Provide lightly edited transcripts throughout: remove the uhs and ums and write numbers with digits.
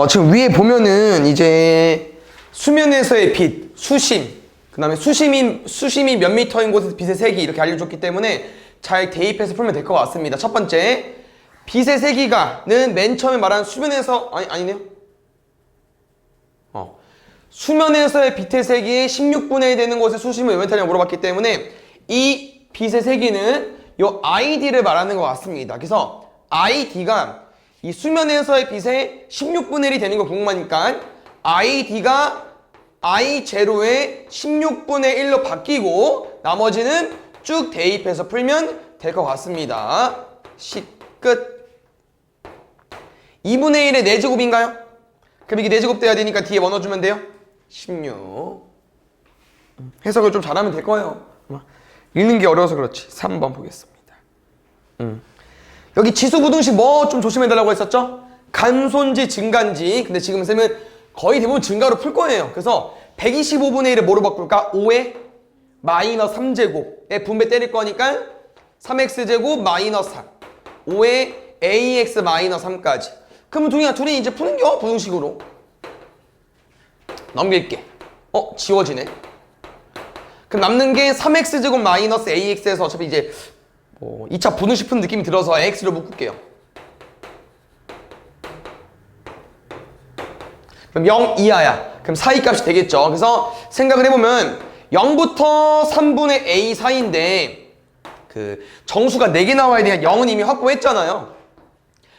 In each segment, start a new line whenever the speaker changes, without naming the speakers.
지금 위에 보면은 이제 수면에서의 빛, 수심, 그 다음에 수심이 몇 미터인 곳에서 빛의 색이 이렇게 알려줬기 때문에 잘 대입해서 풀면 될 것 같습니다. 첫 번째, 빛의 세기가는 맨 처음에 말한 수면에서, 아니네요. 수면에서의 빛의 세기의 16분의 1 되는 곳의 수심을 몇 미터냐고 물어봤기 때문에 이 빛의 세기는 요 ID를 말하는 것 같습니다. 그래서 ID가 이 수면에서의 빛의 16분의 1이 되는 거 궁금하니까 ID가 I0의 16분의 1로 바뀌고 나머지는 쭉 대입해서 풀면 될 것 같습니다. 끝. 2분의 1의 4제곱인가요? 그럼 이게 4제곱 돼야 되니까 뒤에 뭐 넣어주면 돼요? 16. 해석을 좀 잘하면 될 거예요. 읽는 게 어려워서 그렇지. 3번 보겠습니다. 여기 지수부등식 뭐 좀 조심해달라고 했었죠? 간소인지 증가인지. 근데 지금 쌤은 거의 대부분 증가로 풀 거예요. 그래서 125분의 1을 뭐로 바꿀까? 5에 마이너스 3제곱에 분배 때릴 거니까 3x제곱 마이너스 4. 5에 ax 마이너스 3까지. 그러면 둘이 이제 푸는겨? 부등식으로. 넘길게. 지워지네. 그럼 남는 게 3x제곱 마이너스 ax에서 어차피 이제 2차 부등식 푸는 느낌이 들어서 x로 묶을게요. 그럼 0 이하야. 그럼 사이 값이 되겠죠. 그래서 생각을 해보면 0부터 3분의 a 사이인데 그 정수가 4개 나와야 되냐 0은 이미 확보했잖아요.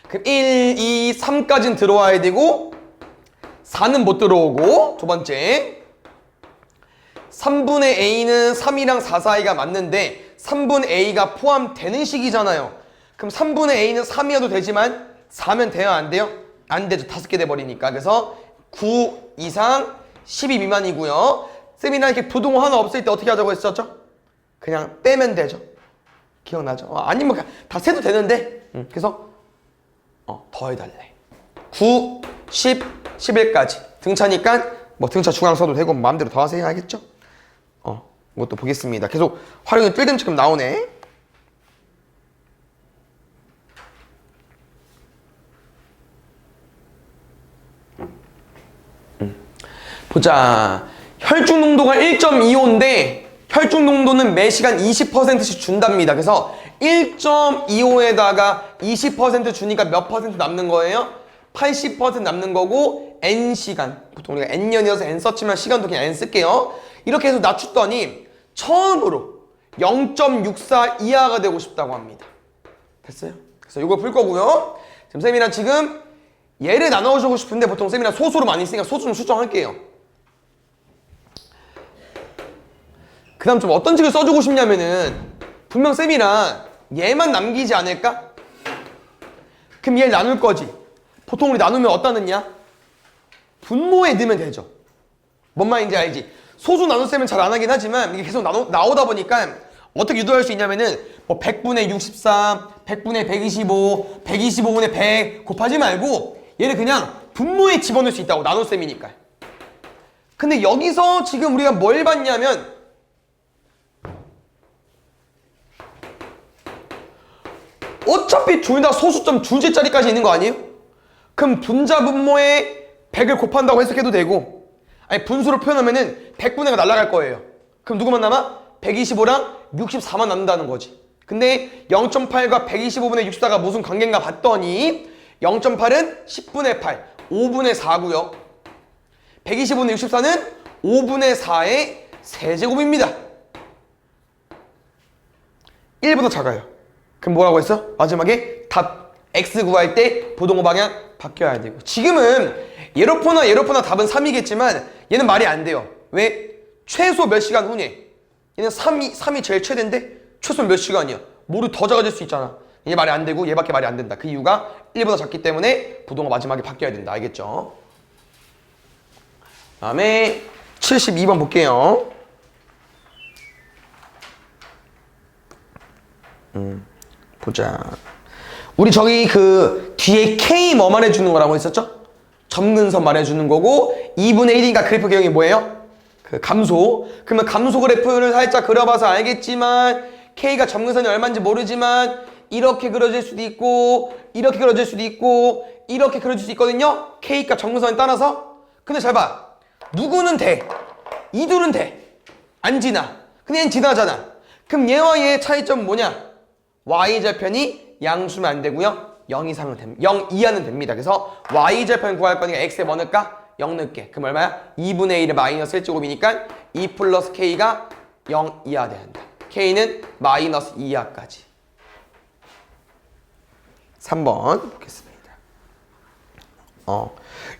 그럼 1, 2, 3까지는 들어와야 되고 4는 못 들어오고 두 번째 3분의 a는 3이랑 4 사이가 맞는데 3분의 a가 포함되는 식이잖아요. 그럼 3분의 a는 3이어도 되지만 4면 돼요? 안 돼요? 안 되죠. 5개 돼버리니까. 그래서 9 이상 12 미만이고요. 쌤이랑 이렇게 부동호 하나 없을 때 어떻게 하자고 했었죠? 그냥 빼면 되죠. 기억나죠? 아니면 다 세도 되는데 그래서 더해달래. 9, 10, 11까지 등차니까 뭐 등차 중앙 써도 되고 마음대로 더하세요. 알겠죠? 이것도 보겠습니다. 계속 활용이 뜰끔지끔 나오네. 보자. 혈중 농도가 1.25인데 혈중 농도는 매 시간 20%씩 준답니다. 그래서 1.25에다가 20% 주니까 몇 퍼센트 남는 거예요? 80% 남는 거고 N시간. 보통 우리가 N년이어서 N 썼지만 시간도 그냥 N 쓸게요. 이렇게 해서 낮췄더니 처음으로 0.64 이하가 되고 싶다고 합니다. 됐어요? 그래서 이거 풀 거고요. 지금 쌤이랑 지금 얘를 나눠주고 싶은데 보통 쌤이랑 소수로 많이 쓰니까 소수 좀 수정할게요. 그 다음 좀 어떤 식을 써주고 싶냐면은 분명 쌤이랑 얘만 남기지 않을까? 그럼 얘를 나눌 거지. 보통 우리 나누면 어디다 넣냐? 분모에 넣으면 되죠. 뭔 말인지 알지? 소수 나눗셈은 잘 안 하긴 하지만 이게 계속 나오다 보니까 어떻게 유도할 수 있냐면은 뭐 100분의 63, 100분의 125, 125분의 100 곱하지 말고 얘를 그냥 분모에 집어넣을 수 있다고. 나눗셈이니까. 근데 여기서 지금 우리가 뭘 봤냐면 어차피 둘 다 소수점 둘째짜리까지 있는 거 아니에요? 그럼 분자 분모에 100을 곱한다고 해석해도 되고 아니 분수로 표현하면은 100분의 가 날아갈 거예요. 그럼 누구만 남아? 125랑 64만 남는다는 거지. 근데 0.8과 125분의 64가 무슨 관계인가 봤더니 0.8은 10분의 8, 5분의 4고요. 125분의 64는 5분의 4의 세제곱입니다. 1보다 작아요. 그럼 뭐라고 했어? 마지막에 답 X 구할 때 부동호 방향 바뀌어야 되고. 지금은 예로포나 답은 3이겠지만 얘는 말이 안 돼요. 왜? 최소 몇 시간 후에 얘는 3이 제일 최대인데 최소 몇 시간이야. 뭐를 더 작아질 수 있잖아. 얘 말이 안 되고 얘밖에 말이 안 된다. 그 이유가 1보다 작기 때문에 부동호 마지막에 바뀌어야 된다. 알겠죠? 다음에 72번 볼게요. 보자. 우리 저기 그 뒤에 K 뭐 말해주는 거라고 했었죠? 점근선 말해주는 거고 2분의 1이니까 그래프 개형이 뭐예요? 그 감소. 그러면 감소 그래프를 살짝 그려봐서 알겠지만 K가 점근선이 얼마인지 모르지만 이렇게 그려질 수도 있고 이렇게 그려질 수도 있고 이렇게 그려질 수 있거든요. K값 정근선에 따라서. 근데 잘 봐. 누구는 돼. 이 둘은 돼. 안 지나. 근데 얘는 지나잖아. 그럼 얘와 얘의 차이점은 뭐냐? Y절편이 양수면 안 되고요. 0 이상은 됩니다. 0 이하는 됩니다. 그래서 Y절편 구할 거니까 X에 뭐 넣을까? 0 넣을게. 그럼 얼마야? 2분의 1의 마이너스 1제곱이니까 2 플러스 K가 0 이하 돼야 한다. K는 마이너스 2 이하까지. 3번 보겠습니다.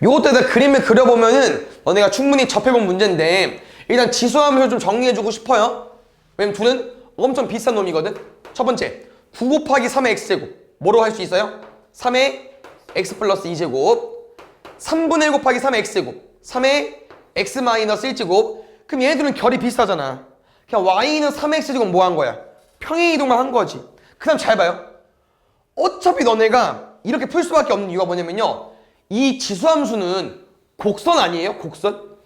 요것도 그림을 그려보면은 너네가 충분히 접해본 문제인데 일단 지수함수를 좀 정리해주고 싶어요. 왜냐면 둘은 엄청 비슷한 놈이거든. 첫 번째 9 곱하기 3의 x제곱 뭐로 할 수 있어요? 3의 x 플러스 2제곱 3분의 1 곱하기 3의 x제곱 3의 x 마이너스 1제곱. 그럼 얘네들은 결이 비슷하잖아. 그냥 y는 3의 x제곱 뭐 한 거야? 평행이동만 한 거지. 그 다음 잘 봐요. 어차피 너네가 이렇게 풀 수밖에 없는 이유가 뭐냐면요. 이 지수함수는 곡선 아니에요? 곡선?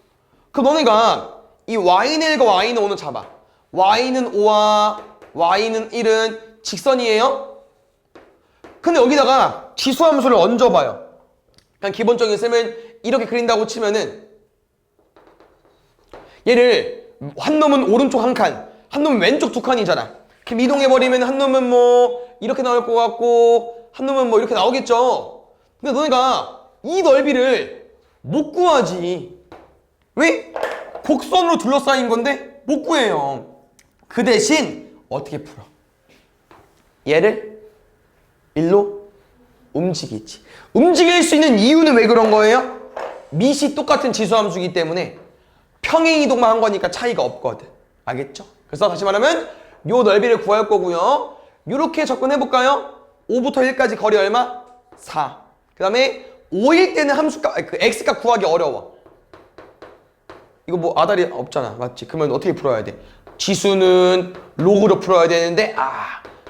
그럼 너네가 이 y는 1과 y는 5는 잡아. y는 5와 y는 1은 직선이에요? 근데 여기다가 지수함수를 얹어봐요. 그냥 기본적인 셈은 이렇게 그린다고 치면은 얘를 한 놈은 오른쪽 한 칸, 한 놈은 왼쪽 두 칸이잖아. 그럼 이동해버리면 한 놈은 뭐 이렇게 나올 것 같고 한 놈은 뭐 이렇게 나오겠죠. 근데 너네가 이 넓이를 못 구하지. 왜? 곡선으로 둘러싸인 건데 못 구해요. 그 대신 어떻게 풀어? 얘를 일로 움직이지. 움직일 수 있는 이유는 왜 그런 거예요? 밑이 똑같은 지수함수이기 때문에 평행이동만 한 거니까 차이가 없거든. 알겠죠? 그래서 다시 말하면 요 넓이를 구할 거고요. 요렇게 접근해볼까요? 5부터 1까지 거리 얼마? 4. 그 다음에 5일 때는 함수값, 그 x값 구하기 어려워. 이거 뭐 아다리 없잖아. 맞지? 그러면 어떻게 풀어야 돼? 지수는 로그로 풀어야 되는데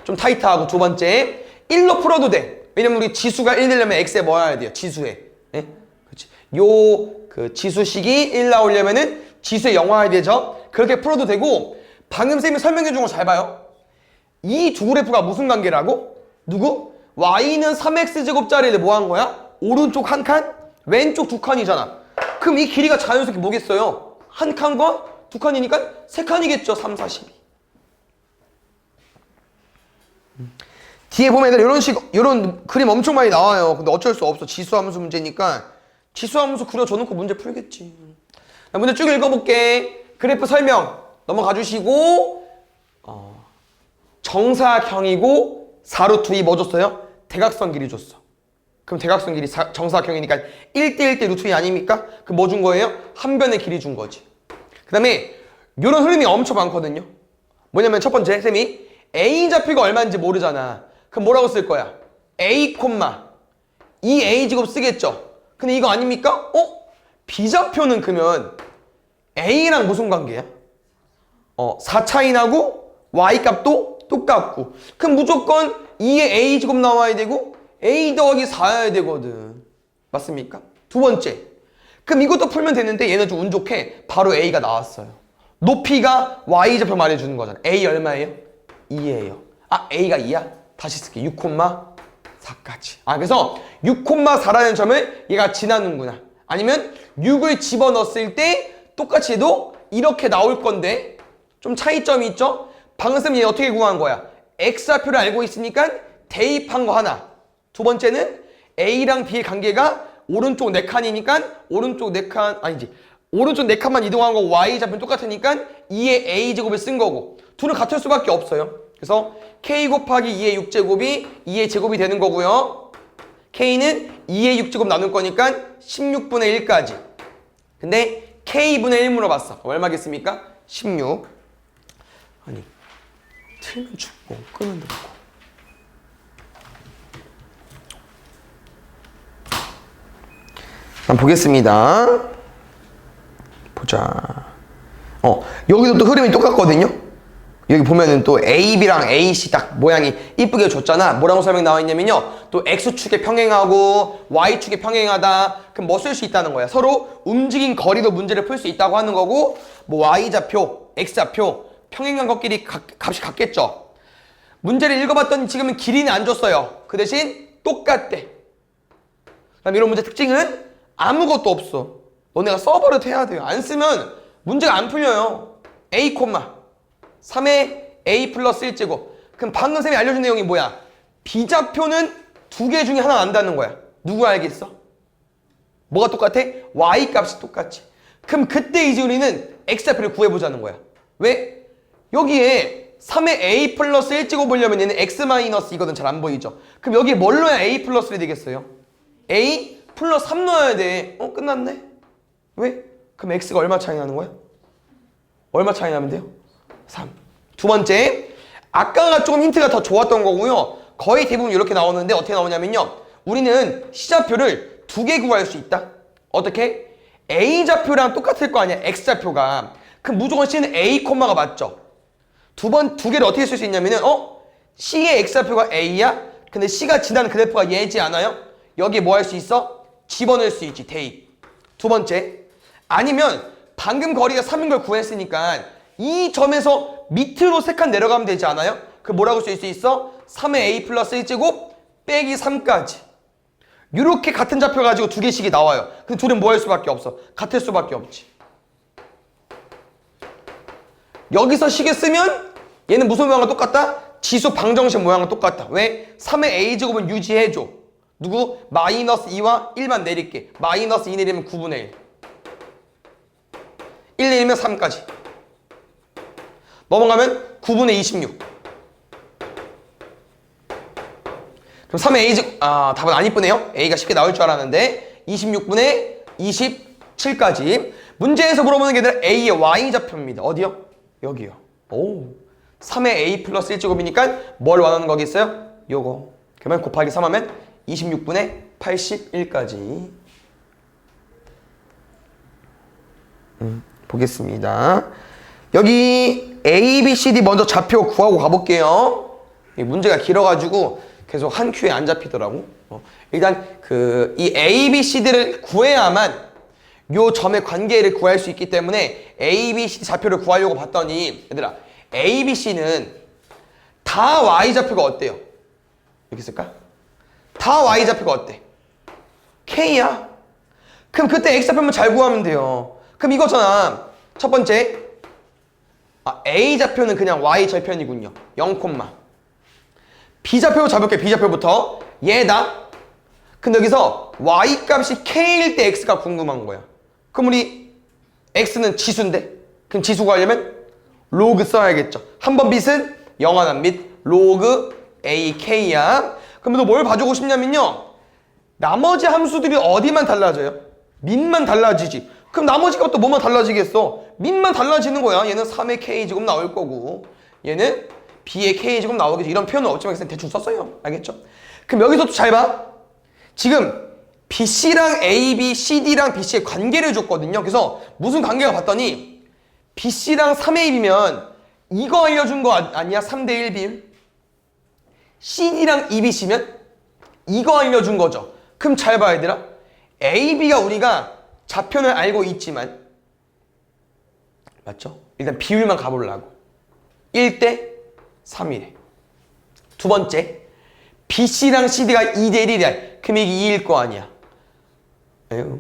좀 타이트하고. 두 번째 1로 풀어도 돼. 왜냐면 우리 지수가 1 되려면 x에 뭐 해야 돼요? 지수에. 예? 그렇지. 요 그 지수식이 1 나오려면은 지수에 0 와야 되죠. 그렇게 풀어도 되고. 방금 쌤이 설명해 준 거 잘 봐요. 이 두 그래프가 무슨 관계라고? 누구? y는 3x제곱짜리를 뭐 한 거야? 오른쪽 한 칸, 왼쪽 두 칸이잖아. 그럼 이 길이가 자연스럽게 뭐겠어요? 한 칸과 두 칸이니까 세 칸이겠죠. 3, 4, 12. 뒤에 보면 이런 그림 엄청 많이 나와요. 근데 어쩔 수 없어. 지수함수 문제니까 지수함수 그려줘 놓고 문제 풀겠지. 자, 문제 쭉 읽어볼게. 그래프 설명 넘어가 주시고 정사각형이고 4루트2 뭐 줬어요? 대각선 길이 줬어. 그럼 대각선 길이 정사각형이니까 1대1대 루트 2 아닙니까? 그럼 뭐 준 거예요? 한 변의 길이 준 거지. 그 다음에 이런 흐름이 엄청 많거든요. 뭐냐면 첫 번째 쌤이 A 좌표가 얼마인지 모르잖아. 그럼 뭐라고 쓸 거야? A, 이 A제곱 쓰겠죠. 근데 이거 아닙니까? B좌표는 그러면 A랑 무슨 관계야? 4차이나고 Y값도 똑같고. 그럼 무조건 2의 A제곱 나와야 되고 A 더하기 4여야 되거든. 맞습니까? 두 번째. 그럼 이것도 풀면 되는데 얘는 좀 운 좋게 바로 A가 나왔어요. 높이가 Y좌표 말해주는 거잖아. A 얼마예요? 2예요. A가 2야? 다시 쓸게. 6,4까지. 그래서 6,4라는 점을 얘가 지나는구나. 아니면 6을 집어넣었을 때 똑같이 해도 이렇게 나올 건데 좀 차이점이 있죠? 방금 쌤이 얘 어떻게 구한 거야? X좌표를 알고 있으니까 대입한 거 하나. 두 번째는 A랑 B의 관계가 오른쪽 4칸이니까 오른쪽 4칸 아니지. 오른쪽 4칸만 이동한 거고 Y좌표는 똑같으니까 2의 A제곱을 쓴 거고. 둘은 같을 수밖에 없어요. 그래서 K 곱하기 2의 6제곱이 2의 제곱이 되는 거고요. K는 2의 6제곱 나눌 거니까 16분의 1까지. 근데 K분의 1 물어봤어. 얼마겠습니까? 16. 아니 틀면 죽고 끄면 되고. 한번 보겠습니다. 보자. 여기도 또 흐름이 똑같거든요. 여기 보면은 또 AB랑 AC 딱 모양이 이쁘게 줬잖아. 뭐라고 설명 나와 있냐면요. 또 X축에 평행하고 Y축에 평행하다. 그럼 뭐 쓸 수 있다는 거야? 서로 움직인 거리로 문제를 풀 수 있다고 하는 거고, 뭐 Y좌표, X좌표, 평행한 것끼리 값이 같겠죠. 문제를 읽어봤더니 지금은 길이는 안 줬어요. 그 대신 똑같대. 그다음 이런 문제 특징은 아무것도 없어. 너네가 써버릇 해야 돼요. 안 쓰면 문제가 안 풀려요. a, 3의 a 플러스 1제곱. 그럼 방금 쌤이 알려준 내용이 뭐야? 비좌표는 두 개 중에 하나 안다는 거야. 누구 알겠어? 뭐가 똑같아? y 값이 똑같지. 그럼 그때 이제 우리는 x좌표를 구해보자는 거야. 왜? 여기에 3의 a 플러스 1제곱 보려면 얘는 x 마이너스 이거든. 잘 안 보이죠? 그럼 여기에 뭘 넣어야 a 플러스 1이 되겠어요? a 플러스 3 넣어야 돼. 끝났네? 왜? 그럼 x가 얼마 차이 나는 거야? 얼마 차이 나면 돼요? 3. 두 번째, 아까가 조금 힌트가 더 좋았던 거고요. 거의 대부분 이렇게 나오는데 어떻게 나오냐면요. 우리는 C좌표를 두 개 구할 수 있다. 어떻게? A좌표랑 똑같을 거 아니야, X좌표가. 그럼 무조건 C는 A, 가 맞죠? 두 개를 어떻게 쓸 수 있냐면은 C의 X좌표가 A야? 근데 C가 지나는 그래프가 얘지 않아요? 여기에 뭐 할 수 있어? 집어넣을 수 있지, 대입. 두 번째, 아니면 방금 거리가 3인 걸 구했으니까 이 점에서 밑으로 3칸 내려가면 되지 않아요? 그 뭐라고 쓸 수 있어? 3의 a 플러스 1제곱 빼기 3까지. 이렇게 같은 좌표 가지고 두 개씩이 나와요. 근데 둘은 뭐 할 수밖에 없어? 같을 수밖에 없지. 여기서 식을 쓰면 얘는 무슨 모양과 똑같다? 지수 방정식 모양과 똑같다. 왜? 3의 a제곱은 유지해줘. 누구? 마이너스 2와 1만 내릴게. 마이너스 2 내리면 9분의 1. 1 내리면 3까지. 넘어가면 9분의 26. 그럼 3의 a제곱, 답은 안 이쁘네요. a가 쉽게 나올 줄 알았는데 26분의 27까지. 문제에서 물어보는 게 아니라 a의 y좌표입니다. 어디요? 여기요. 오, 3의 a 플러스 1제곱이니까 뭘 원하는 거겠어요? 요거. 그러면 곱하기 3하면 26분의 81까지. 보겠습니다. 여기 A, B, C, D 먼저 좌표 구하고 가볼게요. 이 문제가 길어가지고 계속 한 큐에 안 잡히더라고. 일단 이 A, B, C, D를 구해야만 요 점의 관계를 구할 수 있기 때문에 A, B, C, D 좌표를 구하려고 봤더니 얘들아 A, B, C는 다 Y좌표가 어때요? 이렇게 쓸까? 다 Y좌표가 어때? K야. 그럼 그때 X좌표만 잘 구하면 돼요. 그럼 이거잖아. 첫 번째 A좌표는 그냥 Y절편이군요. 0, B좌표 잡을게. B좌표부터 얘다. 근데 여기서 Y값이 K일 때 X가 궁금한 거야. 그럼 우리 X는 지수인데 그럼 지수 구하려면 로그 써야겠죠. 한 번 빛은 영원한 빛 로그 AK야. 그럼 너 뭘 봐주고 싶냐면요. 나머지 함수들이 어디만 달라져요? 밑만 달라지지. 그럼 나머지 값도 뭐만 달라지겠어? 밑만 달라지는 거야. 얘는 3의 K제곱 나올 거고 얘는 B의 K제곱 나오겠지. 이런 표현은 없지만 대충 썼어요. 알겠죠? 그럼 여기서 또 잘 봐. 지금 BC랑 AB, CD랑 BC의 관계를 줬거든요. 그래서 무슨 관계가 봤더니 BC랑 3AB면 이거 알려준 거 아니야? 3대1 비율? CD랑 EBC면 이거 알려준 거죠. 그럼 잘 봐 얘들아. AB가 우리가 좌표는 알고 있지만 맞죠? 일단 비율만 가보려고 1대 3이래. 두 번째 BC랑 CD가 2대 1이래. 그럼 이게 2일 거 아니야. 에휴.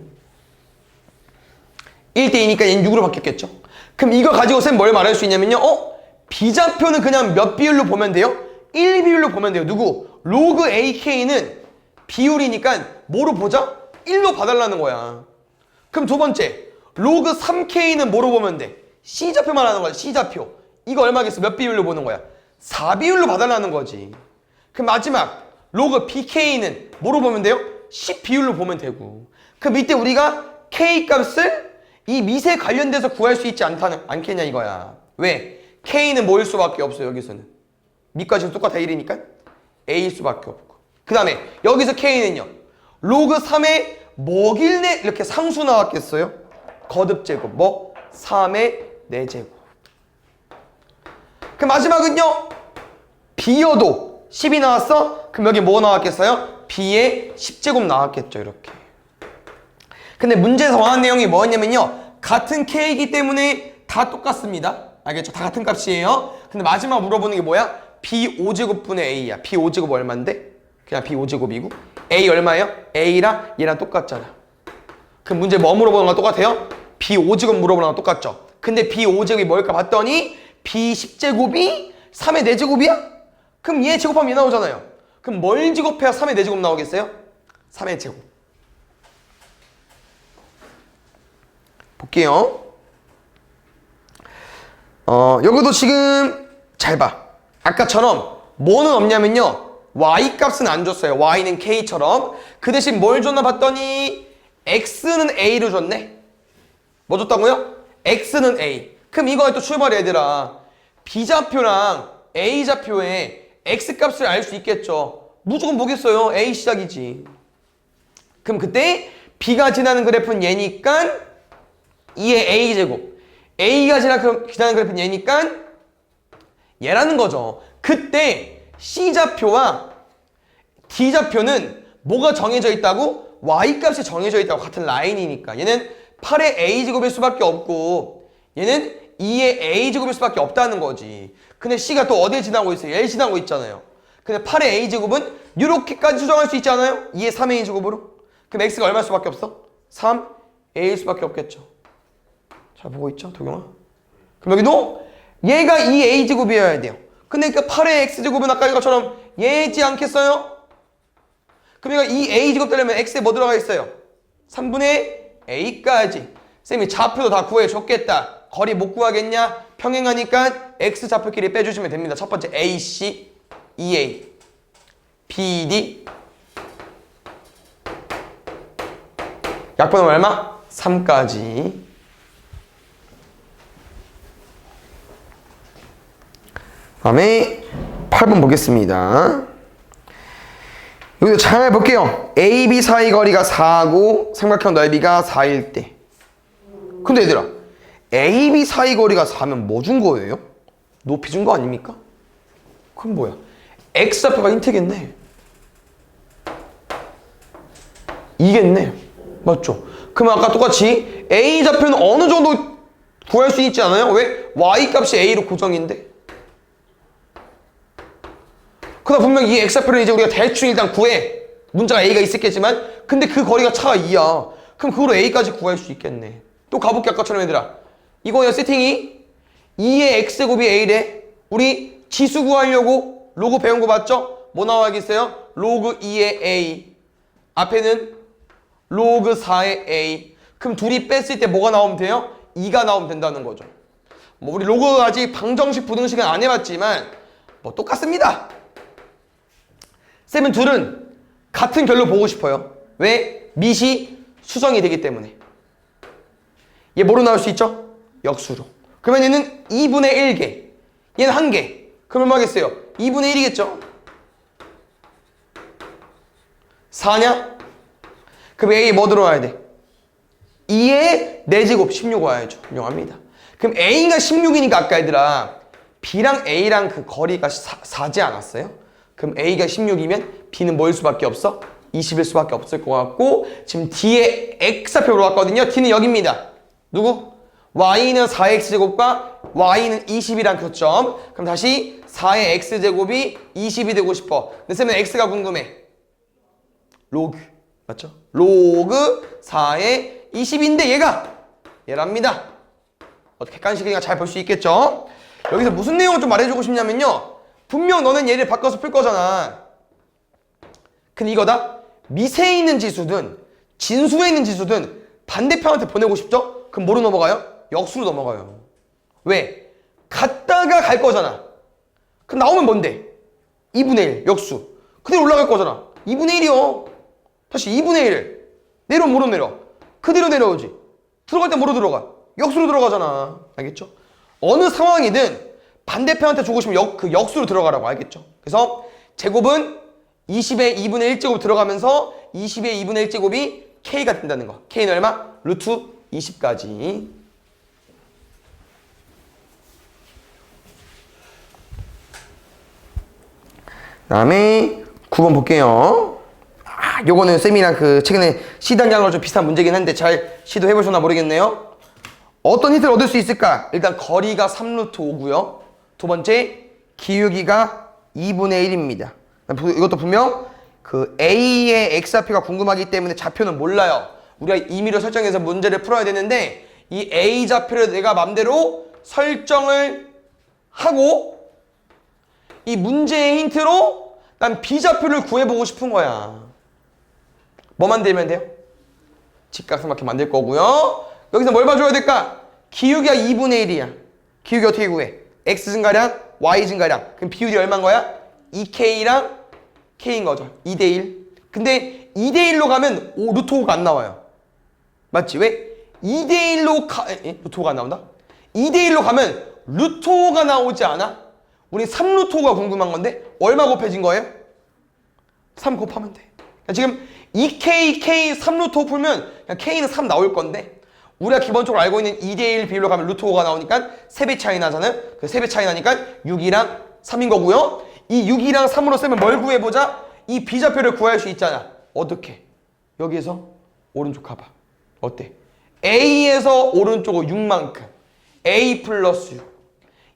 1대 2니까 얘는 6으로 바뀌었겠죠. 그럼 이거 가지고 쌤 뭘 말할 수 있냐면요. B좌표는 그냥 몇 비율로 보면 돼요? 1 비율로 보면 돼요. 누구? 로그 AK는 비율이니까 뭐로 보자? 1로 봐달라는 거야. 그럼 두 번째 로그 3K는 뭐로 보면 돼? C좌표만 하는 거야. C좌표. 이거 얼마겠어? 몇 비율로 보는 거야? 4비율로 봐달라는 거지. 그럼 마지막 로그 BK는 뭐로 보면 돼요? 10비율로 보면 되고. 그럼 이때 우리가 K 값을 이 밑에 관련돼서 구할 수 있지 않겠냐 이거야. 왜? K는 뭐일 수밖에 없어. 여기서는 밑과 지금 똑같아 1이니까 A일 수밖에 없고. 그 다음에 여기서 K는요 로그 3의 뭐길래 이렇게 상수 나왔겠어요? 거듭제곱 뭐? 3의 4제곱. 그 마지막은요 B여도 10이 나왔어? 그럼 여기 뭐 나왔겠어요? B의 10제곱 나왔겠죠. 이렇게. 근데 문제에서 원하는 내용이 뭐였냐면요 같은 K이기 때문에 다 똑같습니다. 알겠죠? 다 같은 값이에요. 근데 마지막 물어보는 게 뭐야? B 5제곱분의 A야. B 5제곱 얼만데? 그냥 B 5제곱이고 A 얼마예요? A랑 얘랑 똑같잖아. 그 문제 뭐 물어보는 거랑 똑같아요? B 5제곱 물어보는 거랑 똑같죠. 근데 B 5제곱이 뭘까 봤더니 B 10제곱이 3의 4제곱이야? 그럼 얘 제곱하면 얘 나오잖아요. 그럼 뭘 제곱해야 3의 4제곱 나오겠어요? 3의 제곱. 볼게요. 여기도 지금 잘 봐. 아까처럼 뭐는 없냐면요. y 값은 안 줬어요. y는 k처럼. 그 대신 뭘 줬나 봤더니 x는 a를 줬네. 뭐 줬다고요? x는 a. 그럼 이거에 또 출발해 얘들아. b좌표랑 a좌표에 x값을 알 수 있겠죠. 무조건 뭐겠어요? a 시작이지. 그럼 그때 b가 지나는 그래프는 얘니까 2의 a제곱. a가 지나는 그래프는 얘니까 얘라는 거죠. 그때 C좌표와 D좌표는 뭐가 정해져 있다고? Y값이 정해져 있다고. 같은 라인이니까. 얘는 8의 A제곱일 수밖에 없고 얘는 2의 A제곱일 수밖에 없다는 거지. 근데 C가 또 어딜 지나고 있어요? 얘를 지나고 있잖아요. 근데 8의 A제곱은 이렇게까지 수정할 수 있잖아요? 2의 3의 A제곱으로. 그럼 X가 얼마일 수밖에 없어? 3A일 수밖에 없겠죠. 잘 보고 있죠? 도경아? 그럼 여기도 얘가 2A제곱이어야 돼요. 근데 그 8의 X제곱은 아까 이것처럼 얘지 않겠어요? 그럼 얘가 2A제곱 되려면 X에 뭐 들어가 있어요? 3분의 A까지. 쌤이 좌표도 다 구해줬겠다. 거리 못 구하겠냐? 평행하니까 X좌표끼리 빼주시면 됩니다. 첫 번째 AC, EA, BD. 약분은 얼마? 3까지. 다음에 8번 보겠습니다. 여기서 잘 볼게요. AB 사이 거리가 4고 삼각형 넓이가 4일 때. 근데 얘들아, AB 사이 거리가 4면 뭐 준 거예요? 높이 준 거 아닙니까? 그럼 뭐야? X좌표가 힌트겠네. 이겠네. 맞죠? 그럼 아까 똑같이 A좌표는 어느 정도 구할 수 있지 않아요? 왜? Y값이 A로 고정인데? 그러나 분명 이 X좌표를 이제 우리가 대충 일단 구해. 문자가 A가 있었겠지만 근데 그 거리가 차가 2야. 그럼 그거로 A까지 구할 수 있겠네. 또 가볼게. 아까처럼 얘들아. 이거예요 세팅이. 2의 X제곱이 A래. 우리 지수 구하려고 로그 배운 거 맞죠? 뭐 나와야겠어요? 로그 2의 A. 앞에는 로그 4의 A. 그럼 둘이 뺐을 때 뭐가 나오면 돼요? 2가 나오면 된다는 거죠. 뭐 우리 로그 아직 방정식 부등식은 안 해봤지만 뭐 똑같습니다. 쌤은 둘은 같은 결로 보고 싶어요. 왜? 밑이 수정이 되기 때문에. 얘 뭐로 나올 수 있죠? 역수로. 그러면 얘는 2분의 1개. 얘는 1개. 그럼 얼마겠어요? 2분의 1이겠죠? 4냐? 그럼 A에 뭐 들어와야 돼? 2의 4제곱 16 와야죠. 유용합니다. 그럼 A가 16이니까 아까 얘들아 B랑 A랑 그 거리가 4지 않았어요? 그럼 A가 16이면 B는 뭐일 수밖에 없어? 20일 수밖에 없을 것 같고 지금 D의 X좌표로 왔거든요. D는 여기입니다. 누구? Y는 4X제곱과 Y는 20이란 교점. 그럼 다시 4의 X제곱이 20이 되고 싶어. 근데 쌤은 X가 궁금해. 로그. 맞죠? 로그 4의 20인데 얘랍니다. 어떻게 객관식이니까 잘 볼 수 있겠죠? 여기서 무슨 내용을 좀 말해주고 싶냐면요. 분명 너는 얘를 바꿔서 풀 거잖아. 근데 이거다. 밑에 있는 지수든 진수에 있는 지수든 반대편한테 보내고 싶죠? 그럼 뭐로 넘어가요? 역수로 넘어가요. 왜? 갔다가 갈 거잖아. 그럼 나오면 뭔데? 2분의 1 역수. 그대로 올라갈 거잖아. 2분의 1이요. 다시 2분의 1. 내려오면 뭐로 내려? 그대로 내려오지. 들어갈 때 뭐로 들어가? 역수로 들어가잖아. 알겠죠? 어느 상황이든 반대편한테 주고 싶으면 그 역수로 들어가라고. 알겠죠? 그래서 제곱은 20의 2분의 1제곱 들어가면서 20의 2분의 1제곱이 K가 된다는 거. K는 얼마? 루트 20까지. 다음에 9번 볼게요. 요거는 쌤이랑 그 최근에 C단장으로 좀 비슷한 문제긴 한데 잘 시도해보셨나 모르겠네요. 어떤 힌트를 얻을 수 있을까? 일단 거리가 3루트 5고요. 두 번째 기울기가 2분의 1입니다. 이것도 분명 그 A의 X좌표가 궁금하기 때문에 좌표는 몰라요. 우리가 임의로 설정해서 문제를 풀어야 되는데 이 A좌표를 내가 맘대로 설정을 하고 이 문제의 힌트로 난 B좌표를 구해보고 싶은 거야. 뭐 만들면 돼요? 직각삼각형 만들 거고요. 여기서 뭘 봐줘야 될까? 기울기가 2분의 1이야. 기울기 어떻게 구해? X 증가량, Y 증가량. 그럼 비율이 얼마인 거야? 2K랑 K인 거죠. 2대1. 근데 2대1로 가면 루트 5가 안 나와요. 맞지? 왜? 2대1로 루트 5가 안 나온다? 2대1로 가면 루트 5가 나오지 않아? 우리 3루트 5가 궁금한 건데 얼마 곱해진 거예요? 3 곱하면 돼. 그러니까 지금 2K, K 3루트 5 풀면 그냥 K는 3 나올 건데 우리가 기본적으로 알고 있는 2대1 비율로 가면 루트 5가 나오니까 3배 차이 나잖아요. 그 3배 차이 나니까 6이랑 3인 거고요. 이 6이랑 3으로 쓰면 뭘 구해보자? 이 B좌표를 구할 수 있잖아. 어떻게? 여기에서 오른쪽 가봐. 어때? A에서 오른쪽으로 6만큼 A 플러스 6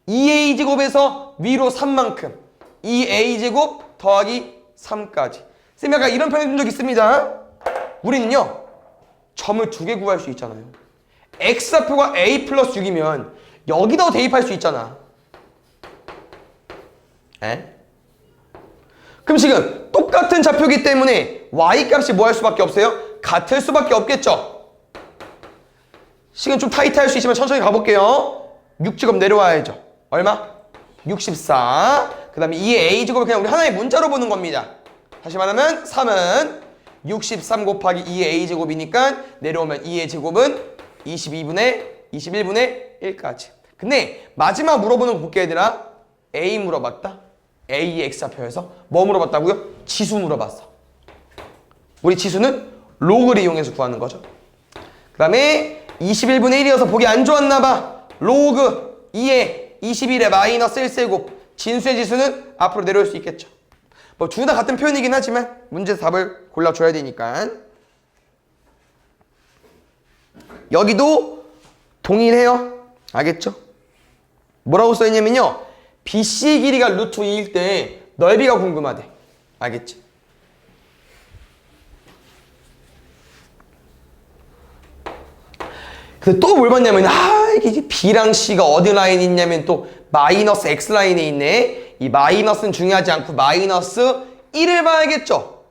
2A제곱에서 위로 3만큼 2A제곱 더하기 3까지. 쌤이 아까 이런 표현 해준 적 있습니다. 우리는요 점을 2개 구할 수 있잖아요. X좌표가 A 플러스 6이면 여기다 대입할 수 있잖아. 에? 그럼 지금 똑같은 좌표이기 때문에 Y값이 뭐 할 수밖에 없어요? 같을 수밖에 없겠죠. 시간 좀 타이트할 수 있지만 천천히 가볼게요. 6제곱 내려와야죠. 얼마? 64. 그 다음에 2의 A제곱을 그냥 우리 하나의 문자로 보는 겁니다. 다시 말하면 3은 63 곱하기 2의 A제곱이니까 내려오면 2의 제곱은 21분의 1까지. 근데 마지막 물어보는 거 볼게 얘들아. A 물어봤다. A의 X좌표에서 뭐 물어봤다고요? 지수 물어봤어. 우리 지수는 로그를 이용해서 구하는 거죠. 그 다음에 21분의 1이어서 보기 안 좋았나 봐. 로그 2의 21의 마이너스 1세곱. 진수의 지수는 앞으로 내려올 수 있겠죠. 뭐 둘 다 같은 표현이긴 하지만 문제에서 답을 골라줘야 되니까. 여기도 동일해요. 알겠죠? 뭐라고 써있냐면요. BC 길이가 루트 2일 때 넓이가 궁금하대. 알겠지? 근데 또 뭘 봤냐면 이게 B랑 C가 어디 라인에 있냐면 또 마이너스 X 라인에 있네. 이 마이너스는 중요하지 않고 마이너스 1을 봐야겠죠.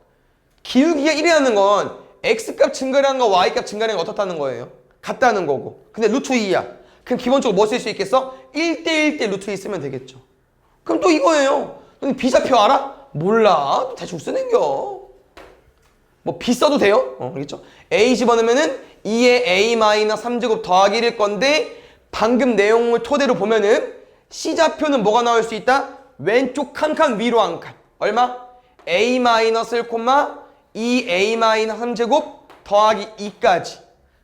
기울기가 1이라는 건 X값 증가량과 Y값 증가량이 어떻다는 거예요? 같다는 거고. 근데 루트 2야. 그럼 기본적으로 뭐 쓸 수 있겠어? 1대1 대 루트 2 쓰면 되겠죠. 그럼 또 이거예요. 근데 B좌표 알아? 몰라. 대충 쓰는겨. 뭐 B 써도 돼요. 알겠죠? A 집어넣으면은 2의 A-3제곱 더하기 1일 건데 방금 내용을 토대로 보면은 C좌표는 뭐가 나올 수 있다? 왼쪽 한 칸 위로 한 칸. 얼마? A-1, 2A-3제곱 더하기 2까지.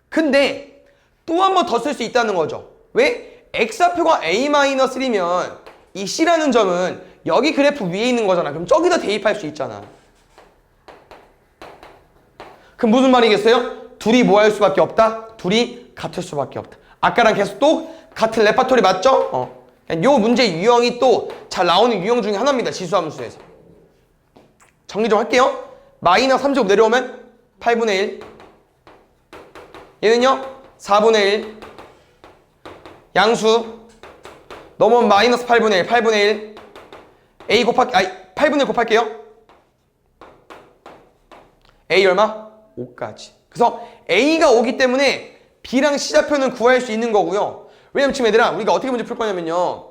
근데 또 한 번 더 쓸 수 있다는 거죠. 왜? X좌표가 A-1이면 이 C라는 점은 여기 그래프 위에 있는 거잖아. 그럼 저기다 대입할 수 있잖아. 그럼 무슨 말이겠어요? 둘이 뭐 할 수밖에 없다? 둘이 같을 수밖에 없다. 아까랑 계속 또 같은 레파토리 맞죠? 요 문제 유형이 또 잘 나오는 유형 중에 하나입니다. 지수함수에서. 정리 좀 할게요. 마이너스 3제곱 내려오면 8분의 1. 얘는요? 4분의 1. 양수. 넘어오면 마이너스 8분의 1. 8분의 1. A 곱할게, 8분의 1 곱할게요. A 얼마? 5까지. 그래서 A가 5기 때문에 B랑 C좌표는 구할 수 있는 거고요. 왜냐면 지금 얘들아 우리가 어떻게 문제 풀 거냐면요.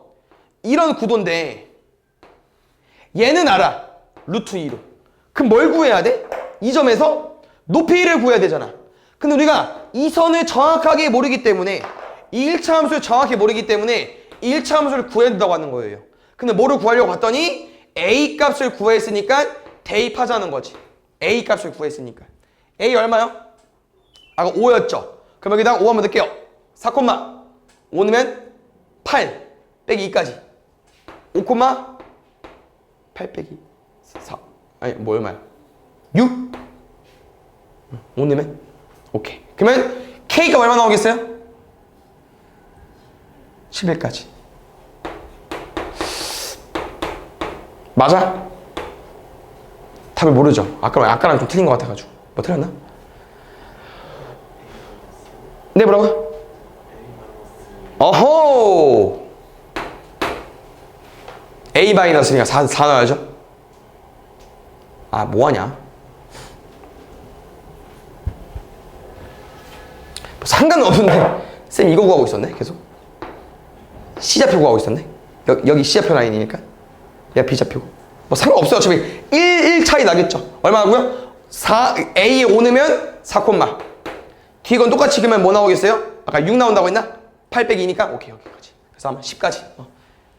이런 구도인데 얘는 알아. 루트 2로. 그럼 뭘 구해야 돼? 이 점에서 높이를 구해야 되잖아. 근데 우리가 이 선을 정확하게 모르기 때문에 이 1차 함수를 정확히 모르기 때문에 이 1차 함수를 구해야 된다고 하는 거예요. 근데 뭐를 구하려고 봤더니 A 값을 구했으니까 대입하자는 거지. A 값을 구했으니까. A 얼마요? 아까 5였죠? 그럼 여기다 5 한번 넣을게요. 4, 5 넣으면 8 빼기 2까지 5, 8 빼기 4 아니 뭐 얼마야? 6? 5 넣으면? 오케이. 그러면 K가 얼마 나오겠어요? 11까지. 맞아? 답을 모르죠. 아까랑 좀 틀린 것 같아가지고. 뭐 틀렸나? 네, 뭐라고? 어호! A-니까 4 넣어야죠. 아, 뭐하냐? 뭐 상관은 없는데 쌤 이거 구하고 있었네 계속. C좌표 구하고 있었네. 여기 C좌표 라인이니까 얘가 B좌표고 뭐 상관없어요. 어차피 1 차이 나겠죠. 얼마고요? 4A에 5 넣으면 4 콤마 뒤에 건 똑같이 그러면 뭐 나오겠어요? 아까 6 나온다고 했나? 8 빼기 2니까 오케이 여기까지. 그래서 아마 10까지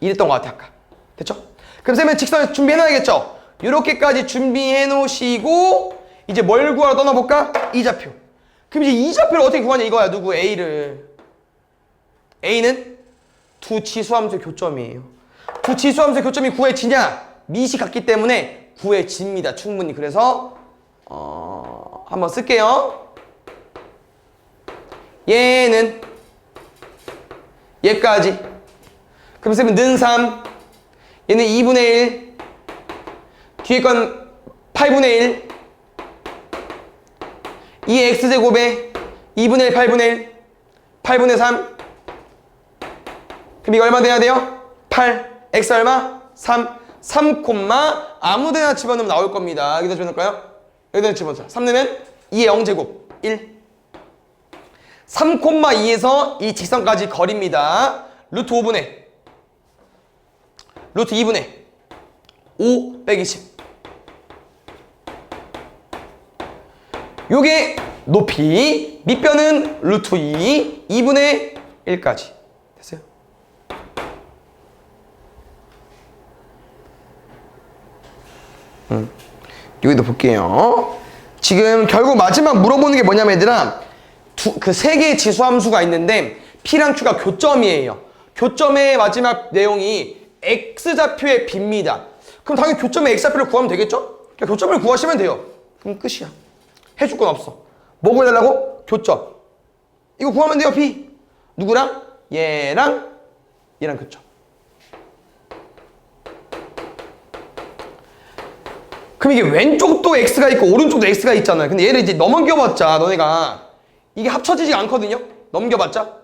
이랬던 것 같아 아까. 됐죠? 그럼 쌤은 직선 준비해놔야겠죠? 이렇게까지 준비해 놓으시고 이제 뭘 구하러 떠나볼까? 이좌표. 그럼 이제 이좌표를 어떻게 구하냐 이거야. 누구? A를. A는 두 지수함수의 교점이에요. 두 지수함수의 교점이 구해지냐? 미시 같기 때문에 구해집니다. 충분히. 그래서 한번 쓸게요. 얘는 얘까지. 그럼 쌤은 는 3. 얘는 2분의 1. 뒤에 건 8분의 1. 이 x제곱에 2분의 1, 8분의 1. 8분의 3. 그럼 이거 얼마 돼야 돼요? 8. x 얼마? 3. 3 콤마 아무데나 집어넣으면 나올 겁니다. 여기다 집어넣을까요? 여기다 집어넣자. 3 넣으면 2의 0제곱 1. 3 콤마 2에서 이 직선까지 거리입니다. 루트 5분의 루트 2분의 5 빼기 10. 요게 높이, 밑변은 루트 2, 2분의 1까지. 됐어요? 여기도 볼게요. 지금 결국 마지막 물어보는 게 뭐냐면 얘들아, 그 세 개의 지수함수가 있는데 P랑 Q가 교점이에요. 교점의 마지막 내용이 X좌표의 B입니다. 그럼 당연히 교점의 X좌표를 구하면 되겠죠? 그러니까 교점을 구하시면 돼요. 그럼 끝이야. 해줄 건 없어. 뭐 구해달라고? 교점. 이거 구하면 돼요, B. 누구랑? 얘랑 교점. 그럼 이게 왼쪽도 X가 있고 오른쪽도 X가 있잖아요. 근데 얘를 이제 넘겨봤자 너네가 이게 합쳐지지 않거든요? 넘겨봤자.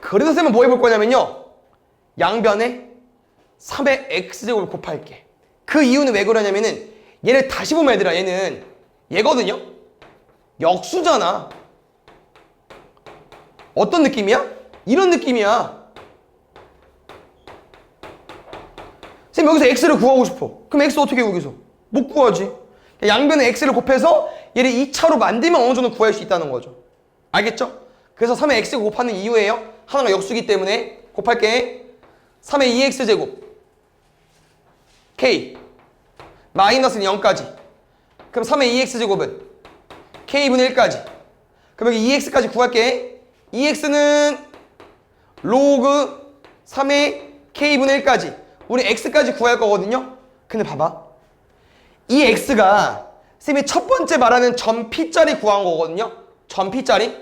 그래서 쌤은 뭐 해볼 거냐면요. 양변에 3의 X제곱을 곱할게. 그 이유는 왜 그러냐면은 얘를 다시 보면 얘들아 얘는 얘거든요? 역수잖아. 어떤 느낌이야? 이런 느낌이야. 쌤 여기서 X를 구하고 싶어. 그럼 X 어떻게 해 여기서? 못 구하지. 양변에 X를 곱해서 얘를 2차로 만들면 어느 정도 구할 수 있다는 거죠. 알겠죠? 그래서 3의 X를 곱하는 이유예요. 하나가 역수기 때문에 곱할게. 3의 2X제곱 K 마이너스는 0까지. 그럼 3의 2X제곱은 K분의 1까지. 그럼 여기 2X까지 구할게. 2X는 로그 3의 K분의 1까지. 우리 X까지 구할 거거든요. 근데 봐봐. 이 X가 쌤이 첫 번째 말하는 점 P짜리 구한 거거든요. 점 P짜리.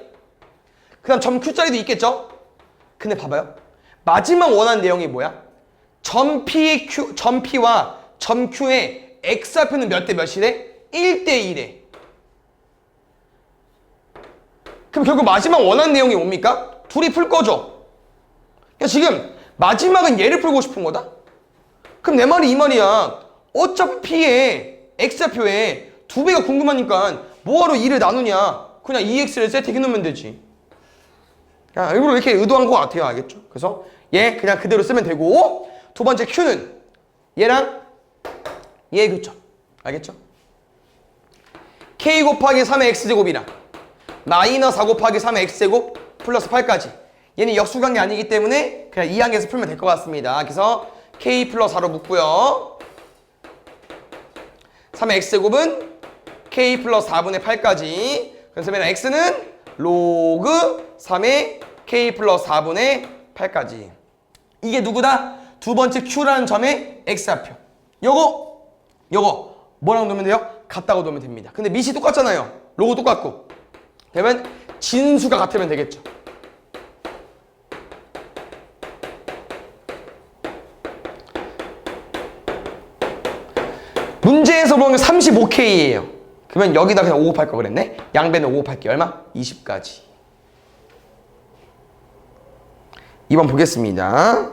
그 다음 점 Q짜리도 있겠죠. 근데 봐봐요. 마지막 원하는 내용이 뭐야? 점 P와 점 Q의 X좌표는 몇 대 몇이래? 1대 1에. 그럼 결국 마지막 원하는 내용이 뭡니까? 둘이 풀 거죠. 그러니까 지금 마지막은 얘를 풀고 싶은 거다. 그럼 내 말이 이 말이야. 어차피 P의 X좌표에 2배가 궁금하니까 뭐하러 2를 나누냐. 그냥 2X를 세팅해 놓으면 되지. 그냥 일부러 이렇게 의도한 것 같아요. 알겠죠? 그래서 얘 그냥 그대로 쓰면 되고, 두 번째 Q는 얘랑 얘의 교점. 알겠죠? K 곱하기 3의 X제곱이랑 마이너스 4 곱하기 3의 X제곱 플러스 8까지. 얘는 역수관계 아니기 때문에 그냥 이 항에서 풀면 될 것 같습니다. 그래서 K 플러스 4로 묶고요. 3의 X제곱은 K 플러스 4분의 8까지. 그래서 X는 로그 3의 K 플러스 4분의 8까지. 이게 누구다? 두 번째 Q라는 점의 X좌표. 요거 뭐랑 놓으면 돼요? 같다고 놓으면 됩니다. 근데 밑이 똑같잖아요. 로고 똑같고. 그러면 진수가 같으면 되겠죠. 여기서 보면 35K예요. 그러면 여기다 그냥 5 곱할 걸 그랬네. 양배는 5 곱할게. 얼마? 20까지. 2번 보겠습니다.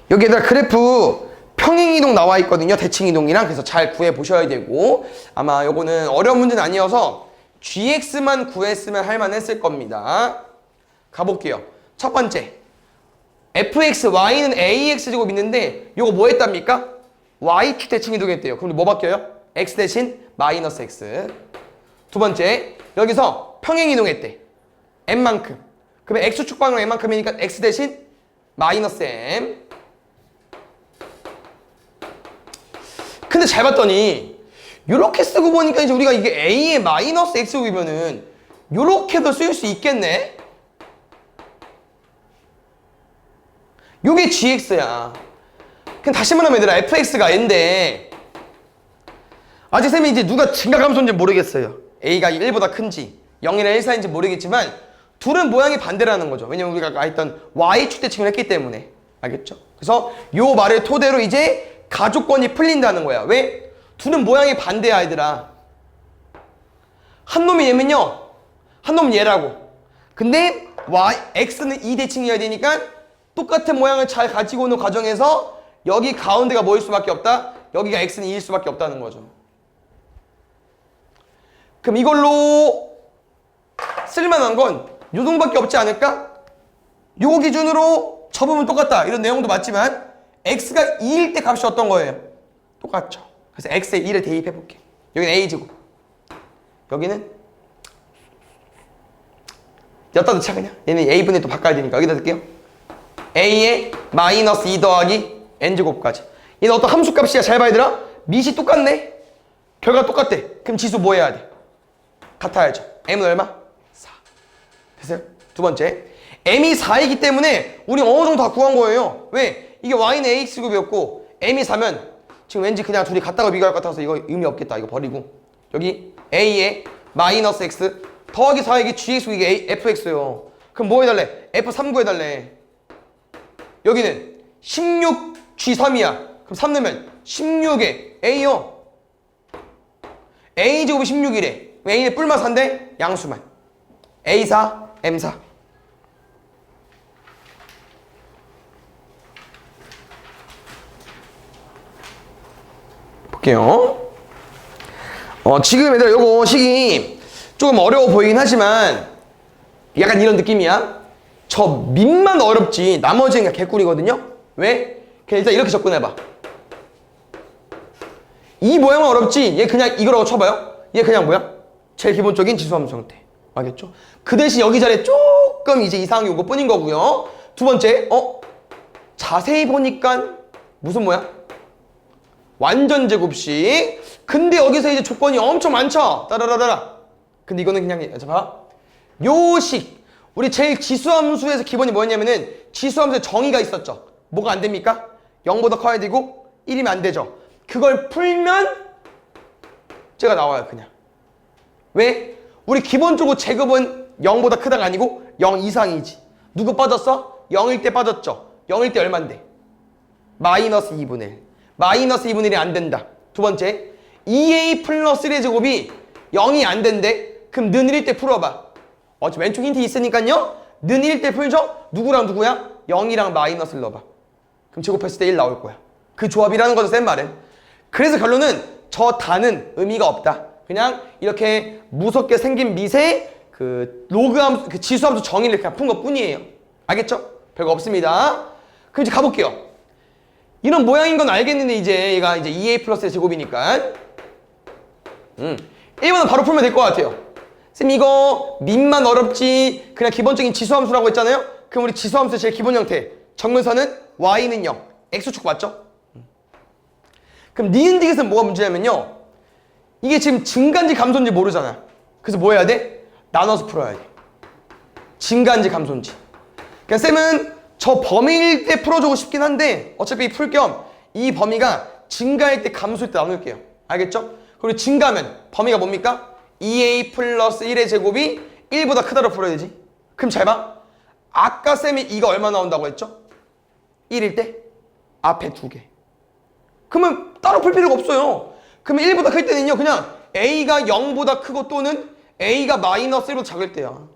여기에다 그래프 평행이동 나와 있거든요. 대칭이동이랑. 그래서 잘 구해보셔야 되고, 아마 요거는 어려운 문제는 아니어서 gx만 구했으면 할만했을 겁니다. 가볼게요. 첫 번째, fx, y는 ax 제곱 있는데 요거 뭐 했답니까? y축 대칭 이동했대요. 그럼 뭐 바뀌어요? x 대신 마이너스 x. 두 번째, 여기서 평행 이동했대. m만큼. 그러면 x축 방향 m만큼이니까 x 대신 마이너스 m. 근데 잘 봤더니 요렇게 쓰고 보니까 이제 우리가 이게 a의 마이너스 x이면은 요렇게도 쓸 수 있겠네? 요게 gx야. 그럼 다시 말하면 얘들아 fx가 n인데 아직 쌤이 이제 누가 증가감소인지 모르겠어요. a가 1보다 큰지 0이나 1 사이인지 모르겠지만 둘은 모양이 반대라는 거죠. 왜냐면 우리가 아까 했던 y축 대칭을 했기 때문에. 알겠죠? 그래서 요 말을 토대로 이제 가족권이 풀린다는 거야. 왜? 둘은 모양이 반대야 얘들아. 한 놈이 얘면요, 한 놈은 얘라고. 근데 x는 2대칭이어야 되니까 똑같은 모양을 잘 가지고 오는 과정에서 여기 가운데가 뭐일 수밖에 없다? 여기가 x는 2일 수밖에 없다는 거죠. 그럼 이걸로 쓸만한 건 요 정도밖에 없지 않을까? 요 기준으로 접으면 똑같다 이런 내용도 맞지만 x가 2일 때 값이 어떤 거예요? 똑같죠. 그래서 x에 2를 대입해 볼게. 여기는 a제곱, 여기는 여기다 넣자 그냥. 얘는 a분의 또 바꿔야 되니까 여기다 넣을게요. a에 마이너스 2 더하기 n제곱까지. 얘는 어떤 함수값이야. 잘 봐야 되라. 밑이 똑같네. 결과가 똑같대. 그럼 지수 뭐 해야 돼? 같아야죠. m은 얼마? 4. 됐어요? 두 번째, m이 4이기 때문에 우리 어느 정도 다 구한 거예요. 왜? 이게 y는 ax제곱이었고 m이 4면 지금 왠지 그냥 둘이 같다고 비교할 것 같아서 이거 의미 없겠다. 이거 버리고 여기 a에 마이너스 x 더하기 4 이게 gx 이게 fx요. 그럼 뭐 해달래? f3 구해달래. 여기는 16g3이야. 그럼 3 넣으면 16에 a요. a제곱이 16이래. a는 뿔만 4인데 양수만. a4, m4. 볼게요. 지금 얘들아 요거 식이 조금 어려워 보이긴 하지만 약간 이런 느낌이야. 저 밑만 어렵지 나머지는 그냥 개꿀이거든요. 왜? 그냥 일단 이렇게 접근해봐. 이 모양은 어렵지 얘 그냥 이거라고 쳐봐요. 얘 그냥 뭐야? 제일 기본적인 지수함수 형태. 알겠죠? 그 대신 여기 자리에 조금 이제 이상한 게 온 것 뿐인 거고요. 두 번째, 자세히 보니까 무슨 모양? 완전 제곱식. 근데 여기서 이제 조건이 엄청 많죠? 따라라라라. 근데 이거는 그냥, 자, 봐. 요식. 우리 제일 지수함수에서 기본이 뭐였냐면은 지수함수에 정의가 있었죠. 뭐가 안 됩니까? 0보다 커야 되고 1이면 안 되죠. 그걸 풀면 제가 나와요, 그냥. 왜? 우리 기본적으로 제곱은 0보다 크다가 아니고 0 이상이지. 누구 빠졌어? 0일 때 빠졌죠. 0일 때 얼만데? 마이너스 2분의 1. 마이너스 2분의 1이 안 된다. 두 번째, 2a 플러스 1의 제곱이 0이 안 된대. 그럼 는 1일 때 풀어봐. 왼쪽 힌트 있으니까요. 는 1일 때 풀죠? 누구랑 누구야? 0이랑 마이너스를 넣어봐. 그럼 제곱했을 때 1 나올 거야. 그 조합이라는 거죠, 센 말은. 그래서 결론은 저 단은 의미가 없다. 그냥 이렇게 무섭게 생긴 밑에 그 로그함수, 그 지수함수 정의를 그냥 푼 것 뿐이에요. 알겠죠? 별거 없습니다. 그럼 이제 가볼게요. 이런 모양인 건 알겠는데 이제 얘가 이제 2a 플러스의 제곱이니까 1번은 바로 풀면 될 것 같아요. 쌤 이거 밑만 어렵지 그냥 기본적인 지수함수라고 했잖아요. 그럼 우리 지수함수의 제일 기본 형태 정근선은 y는 0 x축 맞죠? 그럼 니은dig에서는 뭐가 문제냐면요, 이게 지금 증가인지 감소인지 모르잖아. 그래서 뭐 해야 돼? 나눠서 풀어야 돼. 증가인지 감소인지. 그러니까 쌤은 저 범위일 때 풀어주고 싶긴 한데 어차피 풀 겸 이 범위가 증가일 때 감소일 때 나눌게요. 알겠죠? 그리고 증가면 범위가 뭡니까? 2a 플러스 1의 제곱이 1보다 크다로 풀어야 되지. 그럼 잘 봐. 아까 쌤이 이거 얼마 나온다고 했죠? 1일 때 앞에 2개. 그러면 따로 풀 필요가 없어요. 그러면 1보다 클 때는요 그냥 A가 0보다 크고 또는 A가 마이너스 1보다 작을 때야.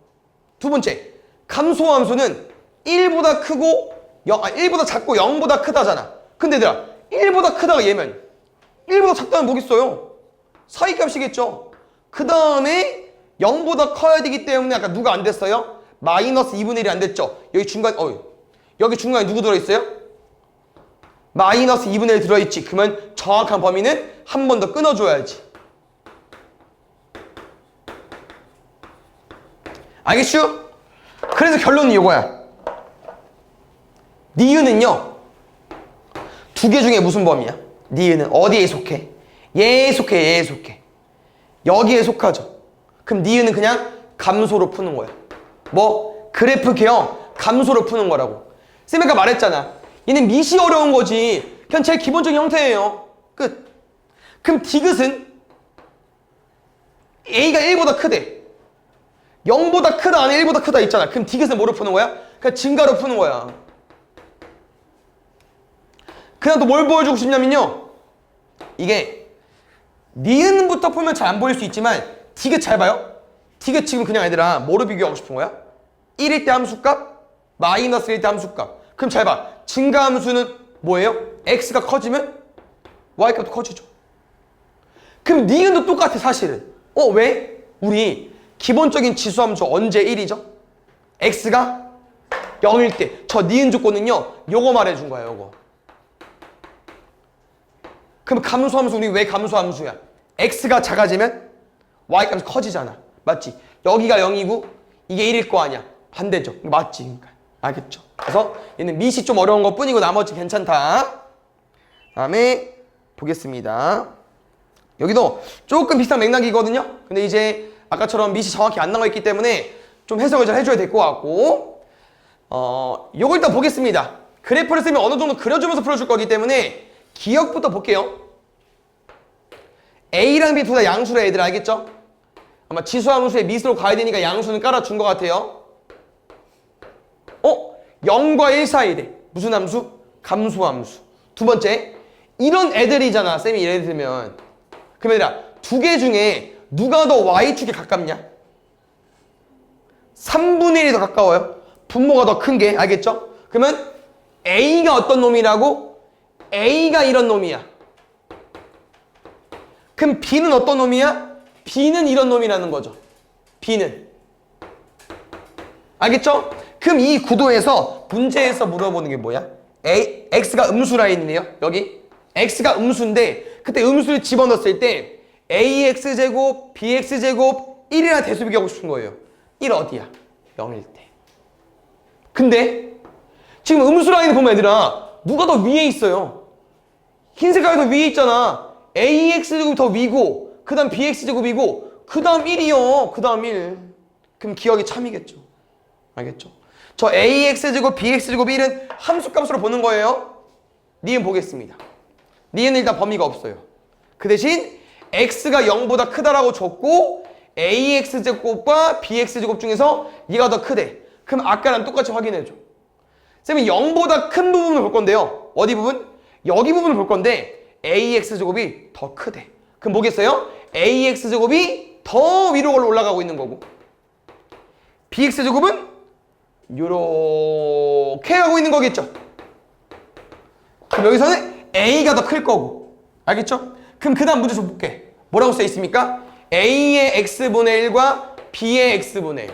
두 번째, 감소함수는 1보다 크고 1보다 작고 0보다 크다잖아. 근데 얘들아 1보다 크다가 얘면 1보다 작다면 뭐겠어요? 사이값이겠죠. 그 다음에 0보다 커야 되기 때문에 아까 누가 안 됐어요? 마이너스 2분의 1이 안 됐죠. 여기 중간에 누구 들어있어요? 마이너스 2분의 1 들어있지. 그러면 정확한 범위는 한 번 더 끊어줘야지. 알겠슈? 그래서 결론은 이거야. 니은은요 두 개 중에 무슨 범위야? 니은은 어디에 속해? 얘에 속해, 얘에 속해. 여기에 속하죠. 그럼 니은은 그냥 감소로 푸는 거야. 뭐 그래프형 감소로 푸는 거라고. 쌤이 아까 말했잖아. 얘는 밑이 어려운 거지. 그냥 제일 기본적인 형태예요. 끝. 그럼 디귿은 A가 1보다 크대. 0보다 크다 아니 1보다 크다 있잖아. 그럼 디귿은 뭐로 푸는 거야? 그냥 증가로 푸는 거야. 그냥 또 뭘 보여주고 싶냐면요. 이게 니은부터 풀면 잘 안 보일 수 있지만 디귿 잘 봐요. 디귿 지금 그냥 얘들아 뭐로 비교하고 싶은 거야? 1일 때 함수값, 마이너스 1일 때 함수값. 그럼 잘 봐. 증가함수는 뭐예요? x가 커지면 y값도 커지죠. 그럼 니은도 똑같아 사실은. 왜? 우리 기본적인 지수함수 언제 1이죠? x가 0일 때. 저 니은 조건은요 요거 말해준 거야 요거. 그럼 감소함수 우리 왜 감소함수야? x가 작아지면 y값이 커지잖아. 맞지? 여기가 0이고 이게 1일 거 아니야. 반대죠. 맞지? 그러니까. 알겠죠? 그래서 얘는 밑이 좀 어려운 것 뿐이고 나머지 괜찮다. 다음에 보겠습니다. 여기도 조금 비슷한 맥락이거든요. 근데 이제 아까처럼 밑이 정확히 안 나와 있기 때문에 좀 해석을 잘 해줘야 될 것 같고 요거 일단 보겠습니다. 그래프를 쓰면 어느 정도 그려주면서 풀어줄 거기 때문에 기억부터 볼게요. A랑 B 둘 다 양수라 애들 알겠죠? 아마 지수함수의 밑으로 가야 되니까 양수는 깔아준 것 같아요. 0과 1 사이에 돼. 무슨 함수? 감소함수. 두 번째, 이런 애들이잖아. 쌤이 예를 들면. 그럼 얘들아, 두 개 중에 누가 더 Y축에 가깝냐? 3분의 1이 더 가까워요. 분모가 더 큰 게. 알겠죠? 그러면 A가 어떤 놈이라고? A가 이런 놈이야. 그럼 B는 어떤 놈이야? B는 이런 놈이라는 거죠. B는. 알겠죠? 그럼 이 구도에서 문제에서 물어보는 게 뭐야? X가 음수 라인이네요. 여기. X가 음수인데 그때 음수를 집어넣었을 때 AX제곱, BX제곱 1이라는 대수 비교하고 싶은 거예요. 1 어디야? 0일 때. 근데 지금 음수 라인을 보면 얘들아 누가 더 위에 있어요? 흰 색깔이 더 위에 있잖아. AX제곱이 더 위고 그 다음 BX제곱이고 그 다음 1이요. 그 다음 1. 그럼 기억이 참이겠죠. 알겠죠? 저 AX제곱, BX제곱 1은 함수값으로 보는 거예요. 니은 보겠습니다. 니은은 일단 범위가 없어요. 그 대신 X가 0보다 크다라고 줬고 AX제곱과 BX제곱 중에서 얘가 더 크대. 그럼 아까랑 똑같이 확인해줘. 쌤이 0보다 큰 부분을 볼 건데요. 어디 부분? 여기 부분을 볼 건데 AX제곱이 더 크대. 그럼 뭐겠어요? AX제곱이 더 위로 올라가고 있는 거고 BX제곱은 요렇게 하고 있는 거겠죠. 그럼 여기서는 A가 더 클 거고. 알겠죠? 그럼 그 다음 문제 좀 볼게. 뭐라고 써 있습니까? A의 X분의 1과 B의 X분의 1.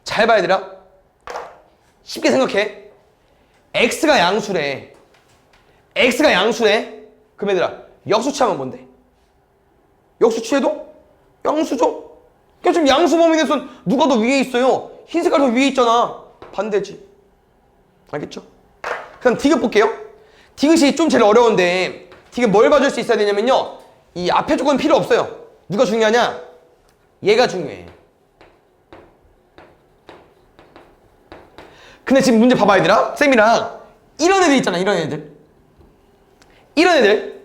잘 봐야 되라. 쉽게 생각해. X가 양수래. X가 양수래. 그럼 얘들아 역수치하면 뭔데? 역수치해도 양수죠? 그러니까 지금 양수 범위 내에서는 누가 더 위에 있어요? 흰 색깔 더 위에 있잖아. 반대지. 알겠죠? 그럼 디귿 볼게요. 디귿이 좀 제일 어려운데 디귿 뭘 봐줄 수 있어야 되냐면요. 이 앞에 조건은 필요 없어요. 누가 중요하냐? 얘가 중요해. 근데 지금 문제 봐봐 얘들아. 쌤이랑 이런 애들 있잖아. 이런 애들. 이런 애들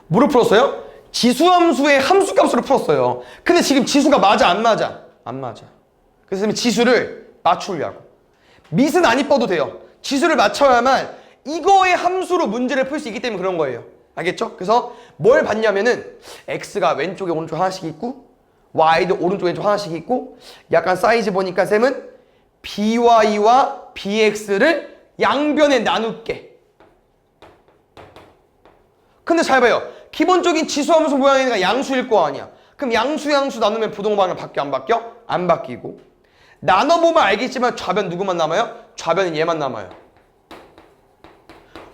뭐로 풀었어요? 지수함수의 함수값으로 풀었어요. 근데 지금 지수가 맞아 안 맞아? 안 맞아. 그래서 쌤이 지수를 맞추려고. 밑은 안 이뻐도 돼요. 지수를 맞춰야만 이거의 함수로 문제를 풀 수 있기 때문에 그런 거예요. 알겠죠? 그래서 뭘 봤냐면은 x가 왼쪽에 오른쪽 하나씩 있고 y도 오른쪽 왼쪽 하나씩 있고 약간 사이즈 보니까 쌤은 by와 bx를 양변에 나눌게. 근데 잘 봐요. 기본적인 지수함수 모양이니까 양수일 거 아니야. 그럼 양수 나누면 부동반응 바뀌어 안 바뀌어? 안 바뀌고. 나눠보면 알겠지만 좌변 누구만 남아요? 좌변은 얘만 남아요.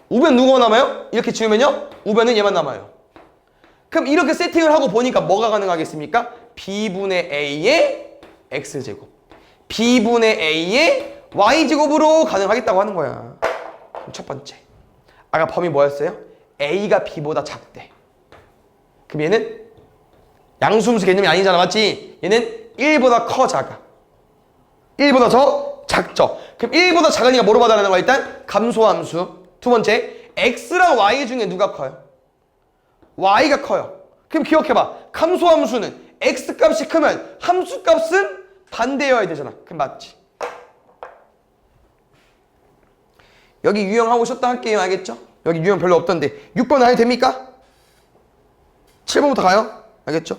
우변 누구만 남아요? 이렇게 지우면요 우변은 얘만 남아요. 그럼 이렇게 세팅을 하고 보니까 뭐가 가능하겠습니까? b분의 a의 x제곱 b분의 a의 y제곱으로 가능하겠다고 하는 거야. 그럼 첫 번째, 아까 범위 뭐였어요? a가 b보다 작대. 그럼 얘는 양수함수 개념이 아니잖아, 맞지? 얘는 1보다 커, 작아. 1보다 더 작죠. 그럼 1보다 작으니까 뭐로 받아내는 거야? 일단 감소함수. 두 번째, x랑 y 중에 누가 커요? y가 커요. 그럼 기억해봐. 감소함수는 x값이 크면 함수값은 반대여야 되잖아. 그럼 맞지? 여기 유형하고 쉬었다 할게요. 알겠죠? 여기 유형 별로 없던데 6번 안 해도 됩니까? 7번부터 가요. 알겠죠?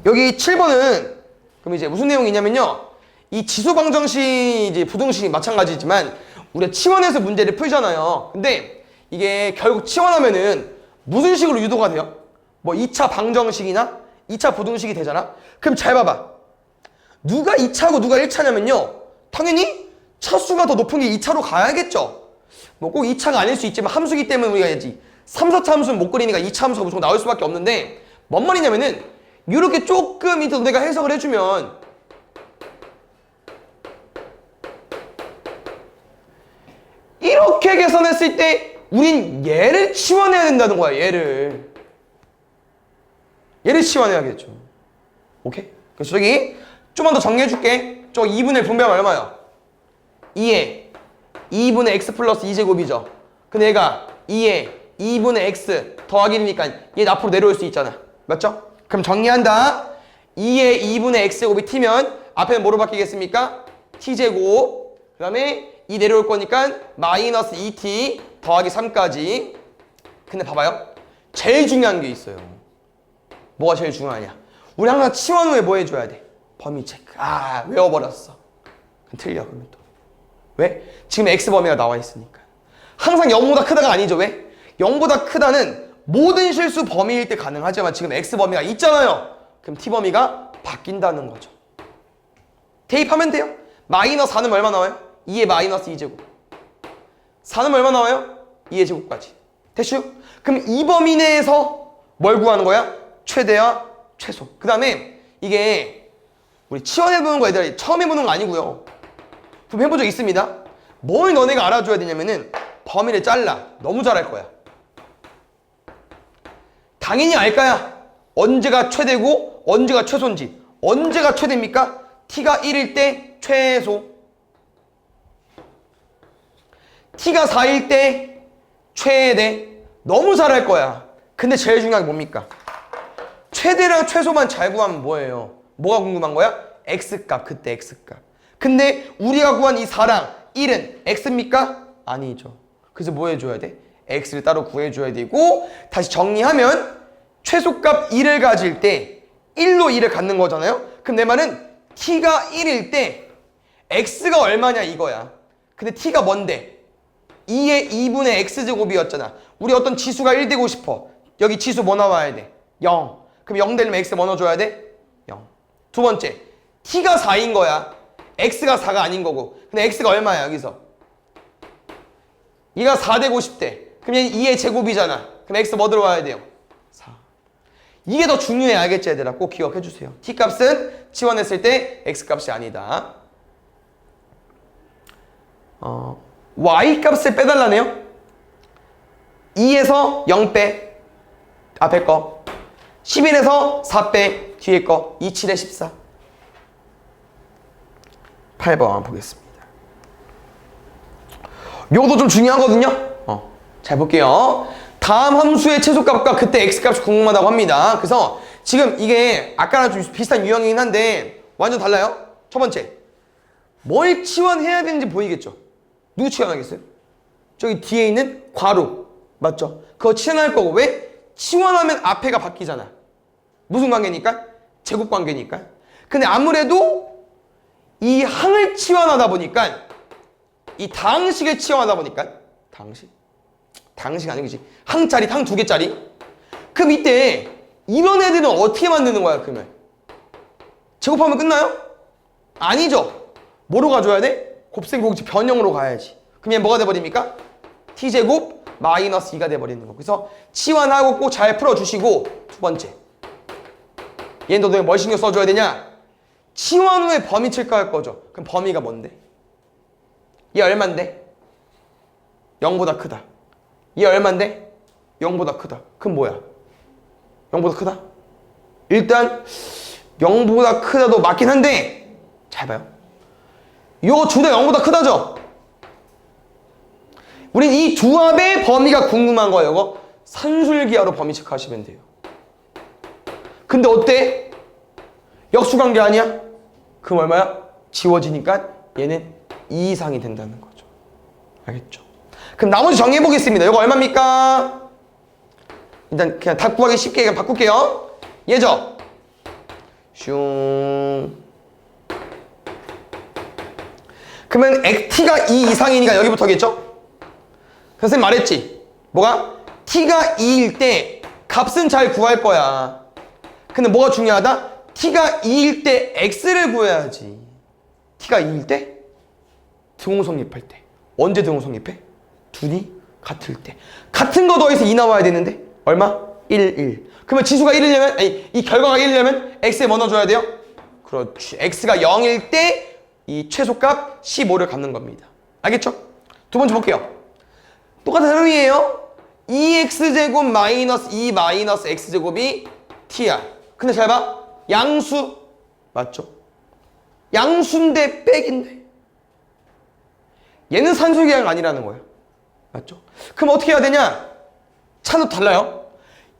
여기 7번은 그럼 이제 무슨 내용이냐면요, 이 지수방정식 이제 부등식이 마찬가지지만 우리가 치환해서 문제를 풀잖아요. 근데 이게 결국 치환하면은 무슨 식으로 유도가 돼요? 뭐 2차 방정식이나 2차 부등식이 되잖아. 그럼 잘 봐봐. 누가 2차고 누가 1차냐면요, 당연히 차수가 더 높은 게 2차로 가야겠죠. 뭐 꼭 2차가 아닐 수 있지만 함수기 때문에 우리가 해야지. 3, 4차 함수는 못 그리니까 2차 함수가 무조건 나올 수밖에 없는데, 뭔 말이냐면은 이렇게 조금 더 내가 해석을 해주면 이렇게 계산했을 때 우린 얘를 치환해야 된다는 거야. 얘를 치환해야겠죠. 오케이? 그래서 저기 좀만 더 정리해줄게. 저 2분의 분배하면 얼마야? 2에 2분의 x 플러스 2제곱이죠. 근데 얘가 2에 2분의 x 더하기 1이니까 얘 앞으로 내려올 수 있잖아. 맞죠? 그럼 정리한다. 2에 2분의 x제곱이 t면 앞에는 뭐로 바뀌겠습니까? t제곱. 그 다음에 2 내려올 거니까 마이너스 2t 더하기 3까지. 근데 봐봐요. 제일 중요한 게 있어요. 뭐가 제일 중요하냐? 우리 항상 치환 후에 뭐 해줘야 돼? 범위 체크. 아, 외워버렸어. 그럼 틀려. 그러면 또. 왜? 지금 x 범위가 나와 있으니까. 항상 0보다 크다가 아니죠. 왜? 0보다 크다는 모든 실수 범위일 때 가능하지만 지금 x 범위가 있잖아요. 그럼 t 범위가 바뀐다는 거죠. 대입하면 돼요. 마이너스 4는 얼마 나와요? 2의 마이너스 2제곱. 4는 얼마 나와요? 2의 제곱까지. 됐슈? 그럼 이 범위 내에서 뭘 구하는 거야? 최대와 최소. 그 다음에 이게 우리 치환해보는 거 애들 처음 해보는 거 아니고요. 좀 해본 적 있습니다. 뭘 너네가 알아줘야 되냐면은 범위를 잘라. 너무 잘할 거야. 당연히 알 거야. 언제가 최대고 언제가 최소인지. 언제가 최대입니까? t가 1일 때 최소, t가 4일 때 최대. 너무 잘할 거야. 근데 제일 중요한 게 뭡니까? 최대랑 최소만 잘 구하면 뭐예요? 뭐가 궁금한 거야? x값, 그때 x값. 근데 우리가 구한 이 4랑 1은 x입니까? 아니죠. 그래서 뭐 해줘야 돼? x를 따로 구해줘야 되고, 다시 정리하면 최소값 1을 가질 때 1로 2를 갖는 거잖아요. 그럼 내 말은 t가 1일 때 x가 얼마냐 이거야. 근데 t가 뭔데? 2의 2분의 x제곱이었잖아. 우리 어떤 지수가 1 되고 싶어. 여기 지수 뭐 나와야 돼? 0. 그럼 0 되려면 x 뭐 넣어줘야 돼? 0. 두 번째, t가 4인 거야. x가 4가 아닌 거고. 근데 x가 얼마야 여기서? 얘가 4 되고 싶대. 그럼 얘는 2의 제곱이잖아. 그럼 x 뭐 들어와야 돼요? 4. 이게 더 중요해. 알겠지 얘들아? 꼭 기억해 주세요. t값은 치환했을 때 x값이 아니다. y값을 빼달라네요. 2에서 0 빼. 앞에 거. 11에서 4 빼. 뒤에 거. 2, 7에 14. 8번 보겠습니다. 요것도 좀 중요하거든요. 잘 볼게요. 다음 함수의 최소값과 그때 x값이 궁금하다고 합니다. 그래서 지금 이게 아까랑 좀 비슷한 유형이긴 한데 완전 달라요. 첫 번째, 뭘 치환해야 되는지 보이겠죠? 누구 치환하겠어요? 저기 뒤에 있는 괄호. 맞죠? 그거 치환할 거고. 왜? 치환하면 앞에가 바뀌잖아. 무슨 관계니까? 제곱 관계니까. 근데 아무래도 이 항을 치환하다 보니까 이 다항식을 치환하다 보니까 다항식 아니겠지? 항짜리, 항 두 개짜리. 그럼 이때 이런 애들은 어떻게 만드는 거야, 그러면? 제곱하면 끝나요? 아니죠. 뭐로 가줘야 돼? 곱셈, 곱지, 변형으로 가야지. 그럼 얘 뭐가 돼버립니까? t제곱 마이너스 2가 돼버리는 거. 그래서 치환하고 꼭 잘 풀어주시고, 두 번째. 얘는 너도 뭘 신경 써줘야 되냐? 치환 후에 범위 칠거할 거죠. 그럼 범위가 뭔데? 얘 얼만데? 0보다 크다. 얘 얼만데? 0보다 크다. 그럼 뭐야? 0보다 크다? 일단 0보다 크다도 맞긴 한데 잘 봐요. 요 둘 다 0보다 크다죠? 우린 이 두 합의 범위가 궁금한 거예요. 이거 산술기하로 범위 체크하시면 돼요. 근데 어때? 역수관계 아니야? 그럼 얼마야? 지워지니까 얘는 2 이상이 된다는 거죠. 알겠죠? 그럼 나머지 정리해 보겠습니다. 이거 얼마입니까? 일단 그냥 답 구하기 쉽게 그냥 바꿀게요. 얘죠? 슝. 그러면 t가 2 이상이니까 여기부터겠죠? 선생님 말했지? 뭐가? t가 2일 때 값은 잘 구할 거야. 근데 뭐가 중요하다? t가 2일 때 x를 구해야지. t가 2일 때? 등호성립할 때. 언제 등호성립해? 둘이 같을 때. 같은 거 더해서 2 나와야 되는데 얼마? 1, 1. 그러면 지수가 1이려면, 아니, 이 결과가 1이려면 x에 뭐 넣어줘야 돼요? 그렇지. x가 0일 때 이 최소값 15를 갖는 겁니다. 알겠죠? 두 번째 볼게요. 똑같은 흐름이에요. 2x제곱 마이너스 2 마이너스 x제곱이 t야. 근데 잘 봐. 양수. 맞죠? 양수인데 백인데. 얘는 산술기하가 아니라는 거예요. 맞죠? 그럼 어떻게 해야 되냐? 차는 달라요.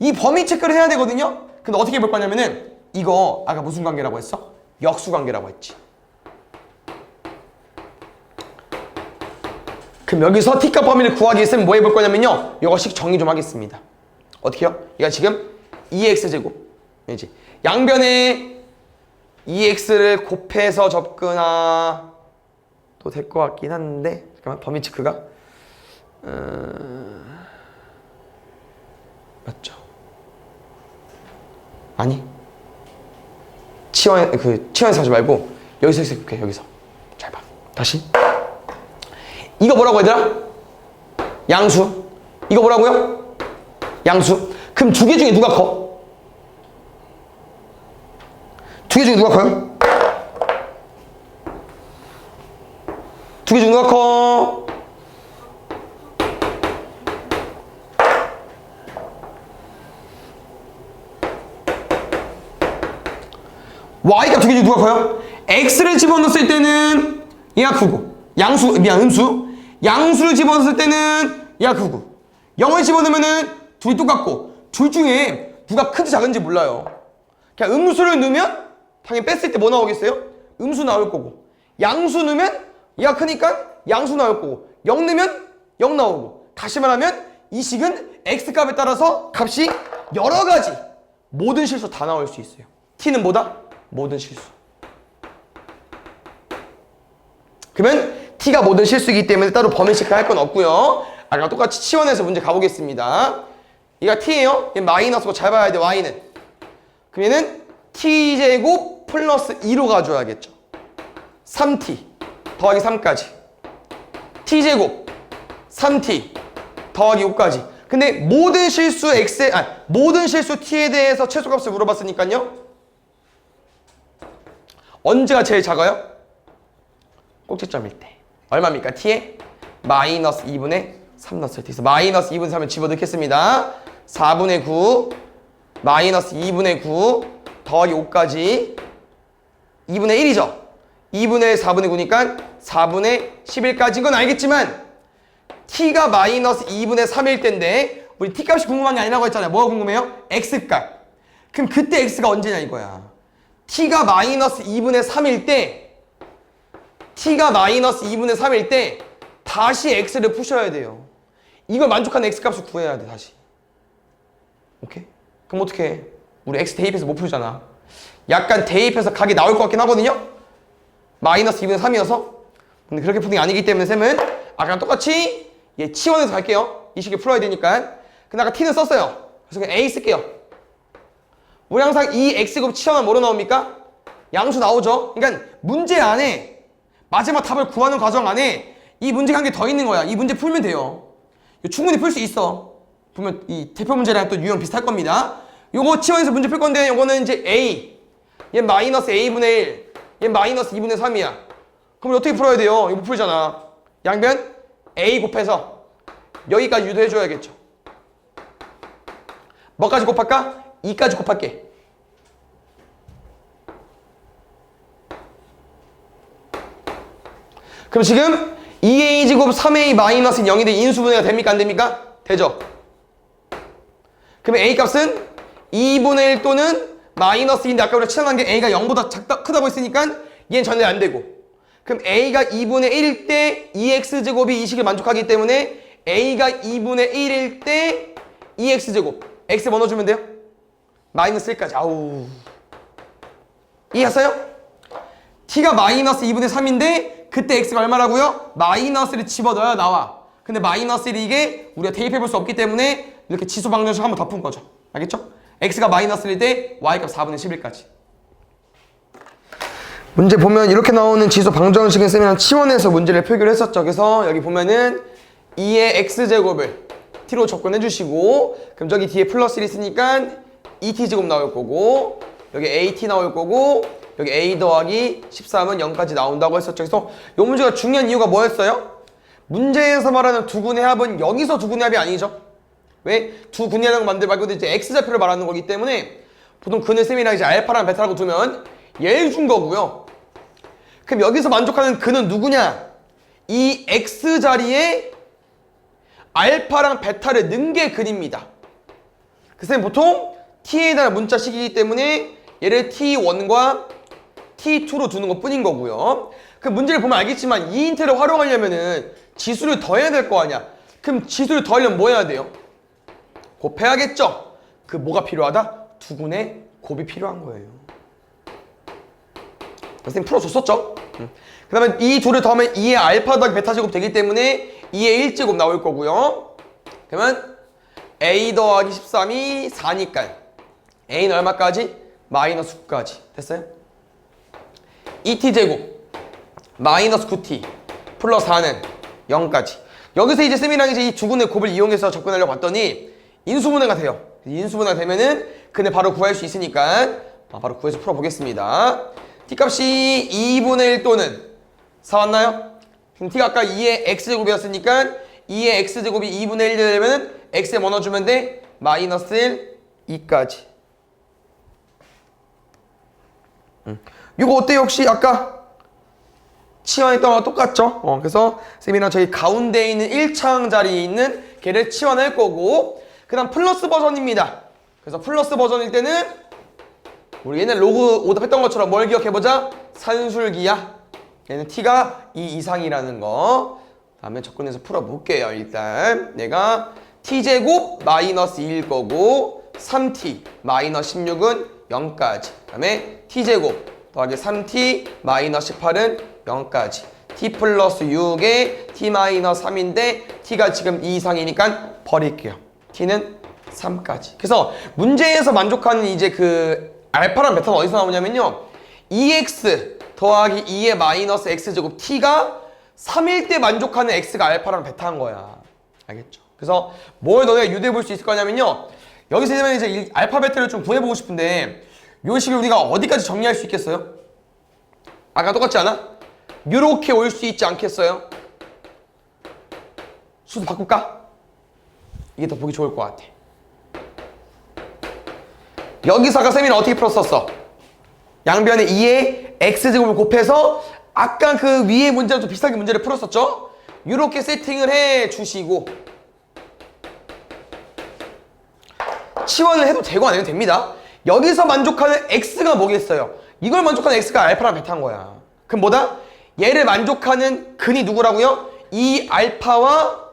이 범위 체크를 해야 되거든요. 근데 어떻게 볼 거냐면은 이거 아까 무슨 관계라고 했어? 역수관계라고 했지. 그럼 여기서 t값 범위를 구하기 위해서는 뭐 해볼 거냐면요. 이거씩 정리 좀 하겠습니다. 어떻게요? 얘가 지금 2x제곱. 이제 양변에 2x를 곱해서 접근하 또 될 것 같긴 한데 잠깐만 범위 체크가 맞죠? 아니 치환해서 하지 말고 여기서 해볼게. 여기서 잘 봐. 다시 이거 뭐라고 얘들아? 양수. 이거 뭐라고요? 양수. 그럼 두 개 중에 누가 커? 두 개 중에 누가 커요? 두 개 중에 누가 커? y가 두 개 중에 누가 커요? x를 집어넣었을 때는 얘가 크고 음수. 양수를 집어넣었을 때는 얘가 크고 0을 집어넣으면은 둘이 똑같고 둘 중에 누가 큰지 작은지 몰라요. 그냥 음수를 넣으면 당연히 뺐을 때 뭐 나오겠어요? 음수 나올 거고 양수 넣으면 얘가 크니까 양수 나올 거고 0 넣으면 0 나오고 다시 말하면 이 식은 x값에 따라서 값이 여러 가지 모든 실수 다 나올 수 있어요. t는 뭐다? 모든 실수. 그러면 t가 모든 실수이기 때문에 따로 범위 체크할 건 없고요. 아까 똑같이 치환해서 문제 가보겠습니다. 얘가 t예요. 얘 마이너스고 잘 봐야 돼. y는. 그러면은 t제곱 플러스 2로 가져야겠죠. 3t 더하기 3까지. t제곱 3t 더하기 5까지. 근데 모든 실수 모든 실수 t에 대해서 최소값을 물어봤으니까요. 언제가 제일 작아요? 꼭지점일 때. 얼마입니까? t에 마이너스 2분의 3 넣었을 때. 그래서 마이너스 2분의 3을 집어넣겠습니다. 4분의 9 마이너스 2분의 9 더하기 5까지 2분의 1이죠. 2분의 4분의 9니까 4분의 11까지인 건 알겠지만 t가 마이너스 2분의 3일 때인데 우리 t값이 궁금한 게 아니라고 했잖아요. 뭐가 궁금해요? x값. 그럼 그때 x가 언제냐 이거야. t가 마이너스 2분의 3일 때 t가 마이너스 2분의 3일 때 다시 x를 푸셔야 돼요. 이걸 만족하는 x값을 구해야 돼 다시. 오케이? 그럼 어떻게 해? 우리 x 대입해서 못 풀잖아. 약간 대입해서 각이 나올 것 같긴 하거든요? 마이너스 2분의 3이어서. 근데 그렇게 푸는 게 아니기 때문에 쌤은 아까랑 똑같이 얘 치원해서 갈게요. 이 식을 풀어야 되니까. 근데 아까 t는 썼어요. 그래서 그냥 a 쓸게요. 우리 항상 이 x곱 치환하면 뭐로 나옵니까? 양수 나오죠? 그러니까 문제 안에 마지막 답을 구하는 과정 안에 이 문제가 한 개 더 있는 거야. 이 문제 풀면 돼요. 충분히 풀 수 있어. 보면 이 대표 문제랑 또 유형 비슷할 겁니다. 요거 치환해서 문제 풀 건데 요거는 이제 a 얘 마이너스 a분의 1 얘 마이너스 2분의 3이야. 그럼 어떻게 풀어야 돼요? 이거 못 풀잖아. 양변 a 곱해서 여기까지 유도해줘야겠죠. 뭐까지 곱할까? 2까지 곱할게. 그럼 지금 2a 제곱 3a 마이너스 0이 돼 인수분해가 됩니까? 안 됩니까? 되죠. 그럼 a 값은 2분의 1 또는 마이너스 2인데 아까 우리가 치환한 게 a가 0보다 크다고 했으니까 얘는 전혀 안 되고. 그럼 a가 2분의 1일 때 2x제곱이 이 식을 만족하기 때문에 a가 2분의 1일 때 2x제곱 x 뭐 넣어주면 돼요? 마이너스 1까지. 아우 이해했어요? t가 마이너스 2분의 3인데 그때 x가 얼마라고요? 마이너스를 집어넣어야 나와. 근데 마이너스 1이 이게 우리가 대입해볼 수 없기 때문에 이렇게 지수 방정식 한번 더 푼 거죠. 알겠죠? x가 마이너스 1일 때 y값 4분의 11까지. 문제 보면 이렇게 나오는 지수 방정식은 쌤이랑 치원해서 문제를 표기를 했었죠. 그래서 여기 보면은 2의 x제곱을 t로 접근해 주시고, 그럼 저기 뒤에 플러스 1 있으니까 2t제곱 나올 거고, 여기 at 나올 거고, 여기 a 더하기 13은 0까지 나온다고 했었죠. 그래서 이 문제가 중요한 이유가 뭐였어요? 문제에서 말하는 두근의 합은 여기서 두근의 합이 아니죠. 왜? 두 근의 합을 만들 말고도 이제 x좌표를 말하는 거기 때문에 보통 근을 셈이랑 이제 알파랑 베타라고 두면 얘를 준 거고요. 그럼 여기서 만족하는 근은 누구냐? 이 x 자리에 알파랑 베타를 넣은 게 근입니다. 그래서 보통 t에 대한 문자식이기 때문에 얘를 t1과 t2로 두는 것 뿐인 거고요. 그 문제를 보면 알겠지만 이 인테를 활용하려면은 지수를 더해야 될 거 아니야. 그럼 지수를 더하려면 뭐 해야 돼요? 곱해야겠죠? 그 뭐가 필요하다? 두근의 곱이 필요한 거예요. 선생님 풀어줬었죠? 그 다음에 이 둘을 더하면 2의 알파 더하기 베타 제곱 되기 때문에 2의 1제곱 나올 거고요. 그러면 a 더하기 13이 4니까 a는 얼마까지? 마이너스 9까지. 됐어요? 2t제곱 마이너스 9t 플러스 4는 0까지. 여기서 이제 쌤이랑 이제 이 두근의 곱을 이용해서 접근하려고 봤더니 인수분해가 돼요. 인수분해가 되면은 근을 바로 구할 수 있으니까 바로 구해서 풀어보겠습니다. t값이 2분의 1 또는 4 왔나요? 그럼 t가 아까 2의 x제곱이었으니까 2의 x제곱이 2분의 1 되려면 x에 뭐 넣어주면 돼? 마이너스 1, 2까지. 이거 어때요? 혹시 아까 치환했던 거랑 똑같죠? 그래서 쌤이랑 저희 가운데에 있는 1차항 자리에 있는 걔를 치환할 거고, 그 다음 플러스 버전입니다. 그래서 플러스 버전일 때는 우리 옛날 로그 오답했던 것처럼 뭘 기억해보자? 산술기야. 얘는 t가 2 이상이라는 거. 다음에 접근해서 풀어볼게요. 일단 내가 t제곱 마이너스 2일 거고 3t 마이너스 16은 0까지. 그 다음에 t제곱 더하기 3t 마이너스 18은 0까지. t 플러스 6에 t 마이너스 3인데 t가 지금 2 이상이니까 버릴게요. t는 3까지. 그래서 문제에서 만족하는 이제 그 알파랑 베타는 어디서 나오냐면요, 2x 더하기 2의 마이너스 x제곱 t가 3일 때 만족하는 x가 알파랑 베타인 거야. 알겠죠? 그래서 뭘 너네가 유도해 볼 수 있을 거냐면요, 여기서 이제 이 알파 베타를 좀 구해보고 싶은데 요 식을 우리가 어디까지 정리할 수 있겠어요? 아까 똑같지 않아? 요렇게 올 수 있지 않겠어요? 수도 바꿀까? 이게 더 보기 좋을 것 같아. 여기서 아까 쌤이는 어떻게 풀었었어? 양변에 2의 x제곱을 곱해서 아까 그 위에 문제랑 좀 비슷하게 문제를 풀었었죠? 이렇게 세팅을 해 주시고 치환을 해도 되고 안 해도 됩니다. 여기서 만족하는 x가 뭐겠어요? 이걸 만족하는 x가 알파랑 베타인 거야. 그럼 뭐다? 얘를 만족하는 근이 누구라고요? 이 알파와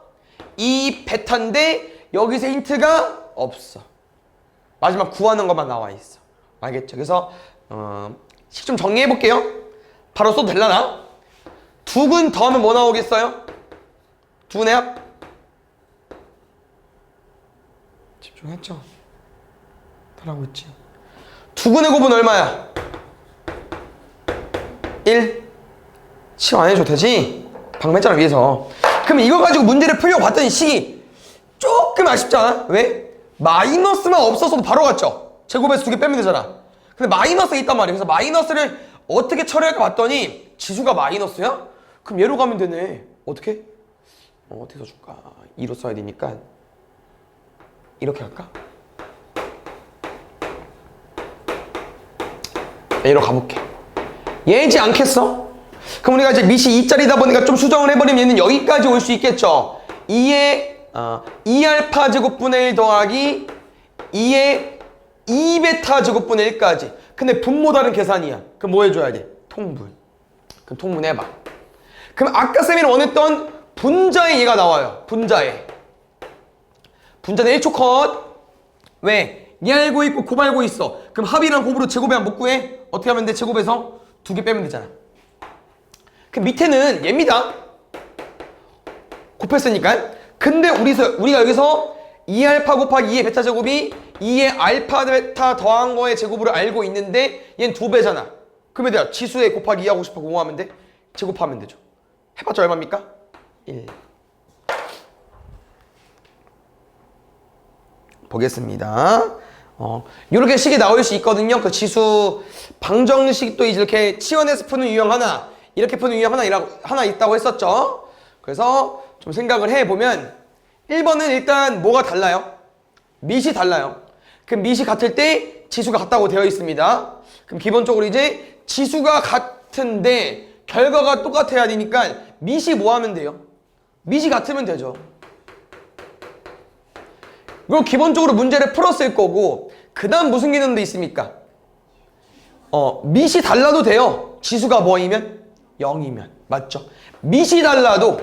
2 베타인데 여기서 힌트가 없어. 마지막 구하는 것만 나와 있어. 알겠죠? 그래서 식 좀 정리해 볼게요. 바로 써도 될라나? 두근 더하면 뭐 나오겠어요? 두근의 합? 집중했죠? 잘하고 있지. 두근의 곱은 얼마야? 1. 시험 안 해줘도 되지? 방매자를 위해서. 그럼 이거 가지고 문제를 풀려고 봤더니 식이 조금 아쉽잖아? 왜? 마이너스만 없었어도 바로 갔죠? 제곱에서 2개 빼면 되잖아. 근데 마이너스가 있단 말이야. 그래서 마이너스를 어떻게 처리할까 봤더니 지수가 마이너스야? 그럼 얘로 가면 되네. 어떻게? 어떻게 써줄까? 2로 써야 되니까 이렇게 할까? 얘로 가볼게. 얘지 않겠어? 그럼 우리가 이제 밑이 2짜리다 보니까 좀 수정을 해버리면 얘는 여기까지 올 수 있겠죠? 2의 2알파 제곱분의 1 더하기 2의 2베타 제곱분의 1까지. 근데 분모 다른 계산이야. 그럼 뭐 해줘야 돼? 통분. 그럼 통분해봐. 그럼 아까 쌤이 원했던 분자의 얘가 나와요. 분자의. 분자는 1초 컷. 왜? 얘 알고 있고 곱 알고 있어. 그럼 합이랑 곱으로 제곱에 안 못 구해? 어떻게 하면 돼? 제곱에서 2개 빼면 되잖아. 그럼 밑에는 얘입니다. 곱했으니까. 근데 우리가 여기서 2알파 곱하기 2의 베타 제곱이 2의 알파 베타 더한 거의 제곱으로 알고 있는데 얘는 2배잖아. 그러면 돼요. 지수에 곱하기 2하고 싶어. 5 하면 돼? 제곱하면 되죠. 해봤자 얼마입니까? 1. 보겠습니다. 이렇게 식이 나올 수 있거든요. 그 지수 방정식도 이렇게 치환해서 푸는 유형 하나, 이렇게 푸는 유형 하나 있다고 했었죠. 그래서 좀 생각을 해보면 1번은 일단 뭐가 달라요? 밑이 달라요. 그럼 밑이 같을 때 지수가 같다고 되어 있습니다. 그럼 기본적으로 이제 지수가 같은데 결과가 똑같아야 되니까 밑이 뭐 하면 돼요? 밑이 같으면 되죠. 그럼 기본적으로 문제를 풀었을 거고 그 다음 무슨 개념도 있습니까? 밑이 달라도 돼요. 지수가 뭐이면? 0이면. 맞죠? 밑이 달라도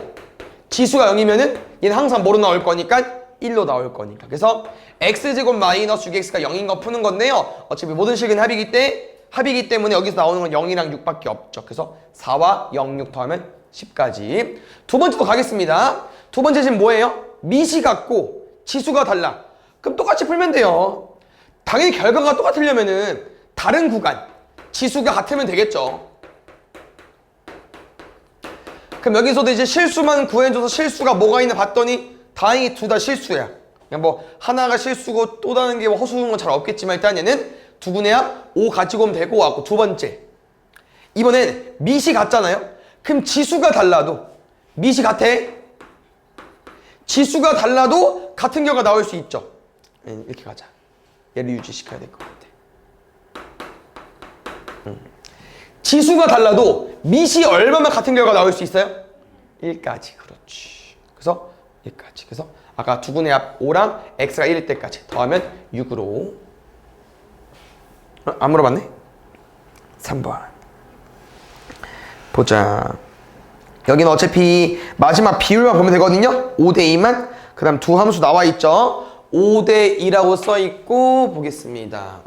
지수가 0이면은 얘는 항상 뭐로 나올 거니까? 1로 나올 거니까. 그래서 x제곱 마이너스 6x가 0인 거 푸는 건데요. 어차피 모든 식은 합이기 때문에 여기서 나오는 건 0이랑 6밖에 없죠. 그래서 4와 0, 6 더하면 10까지. 두 번째도 가겠습니다. 두 번째 지금 뭐예요? 밑이 같고 지수가 달라. 그럼 똑같이 풀면 돼요. 당연히 결과가 똑같으려면은 다른 구간 지수가 같으면 되겠죠. 그럼 여기서도 이제 실수만 구해줘서 실수가 뭐가 있나 봤더니 다행히 둘 다 실수야. 그냥 뭐 하나가 실수고 또 다른 게 허수는 건 잘 없겠지만 일단 얘는 두분의 합 5 가지고 오면 되고 왔고. 두 번째 이번엔 밑이 같잖아요. 그럼 지수가 달라도 밑이 같아? 지수가 달라도 같은 결과 나올 수 있죠. 이렇게 가자. 얘를 유지시켜야 될 것 같아. 지수가 달라도 밑이 얼마만 같은 결과 나올 수 있어요? 1까지. 그렇지. 그래서 1까지. 그래서 아까 두분의 합 5랑 x가 1일 때까지 더하면 6으로. 안 물어봤네? 3번. 보자. 여기는 어차피 마지막 비율만 보면 되거든요. 5대2만. 그 다음 두 함수 나와 있죠. 5대2라고 써있고 보겠습니다.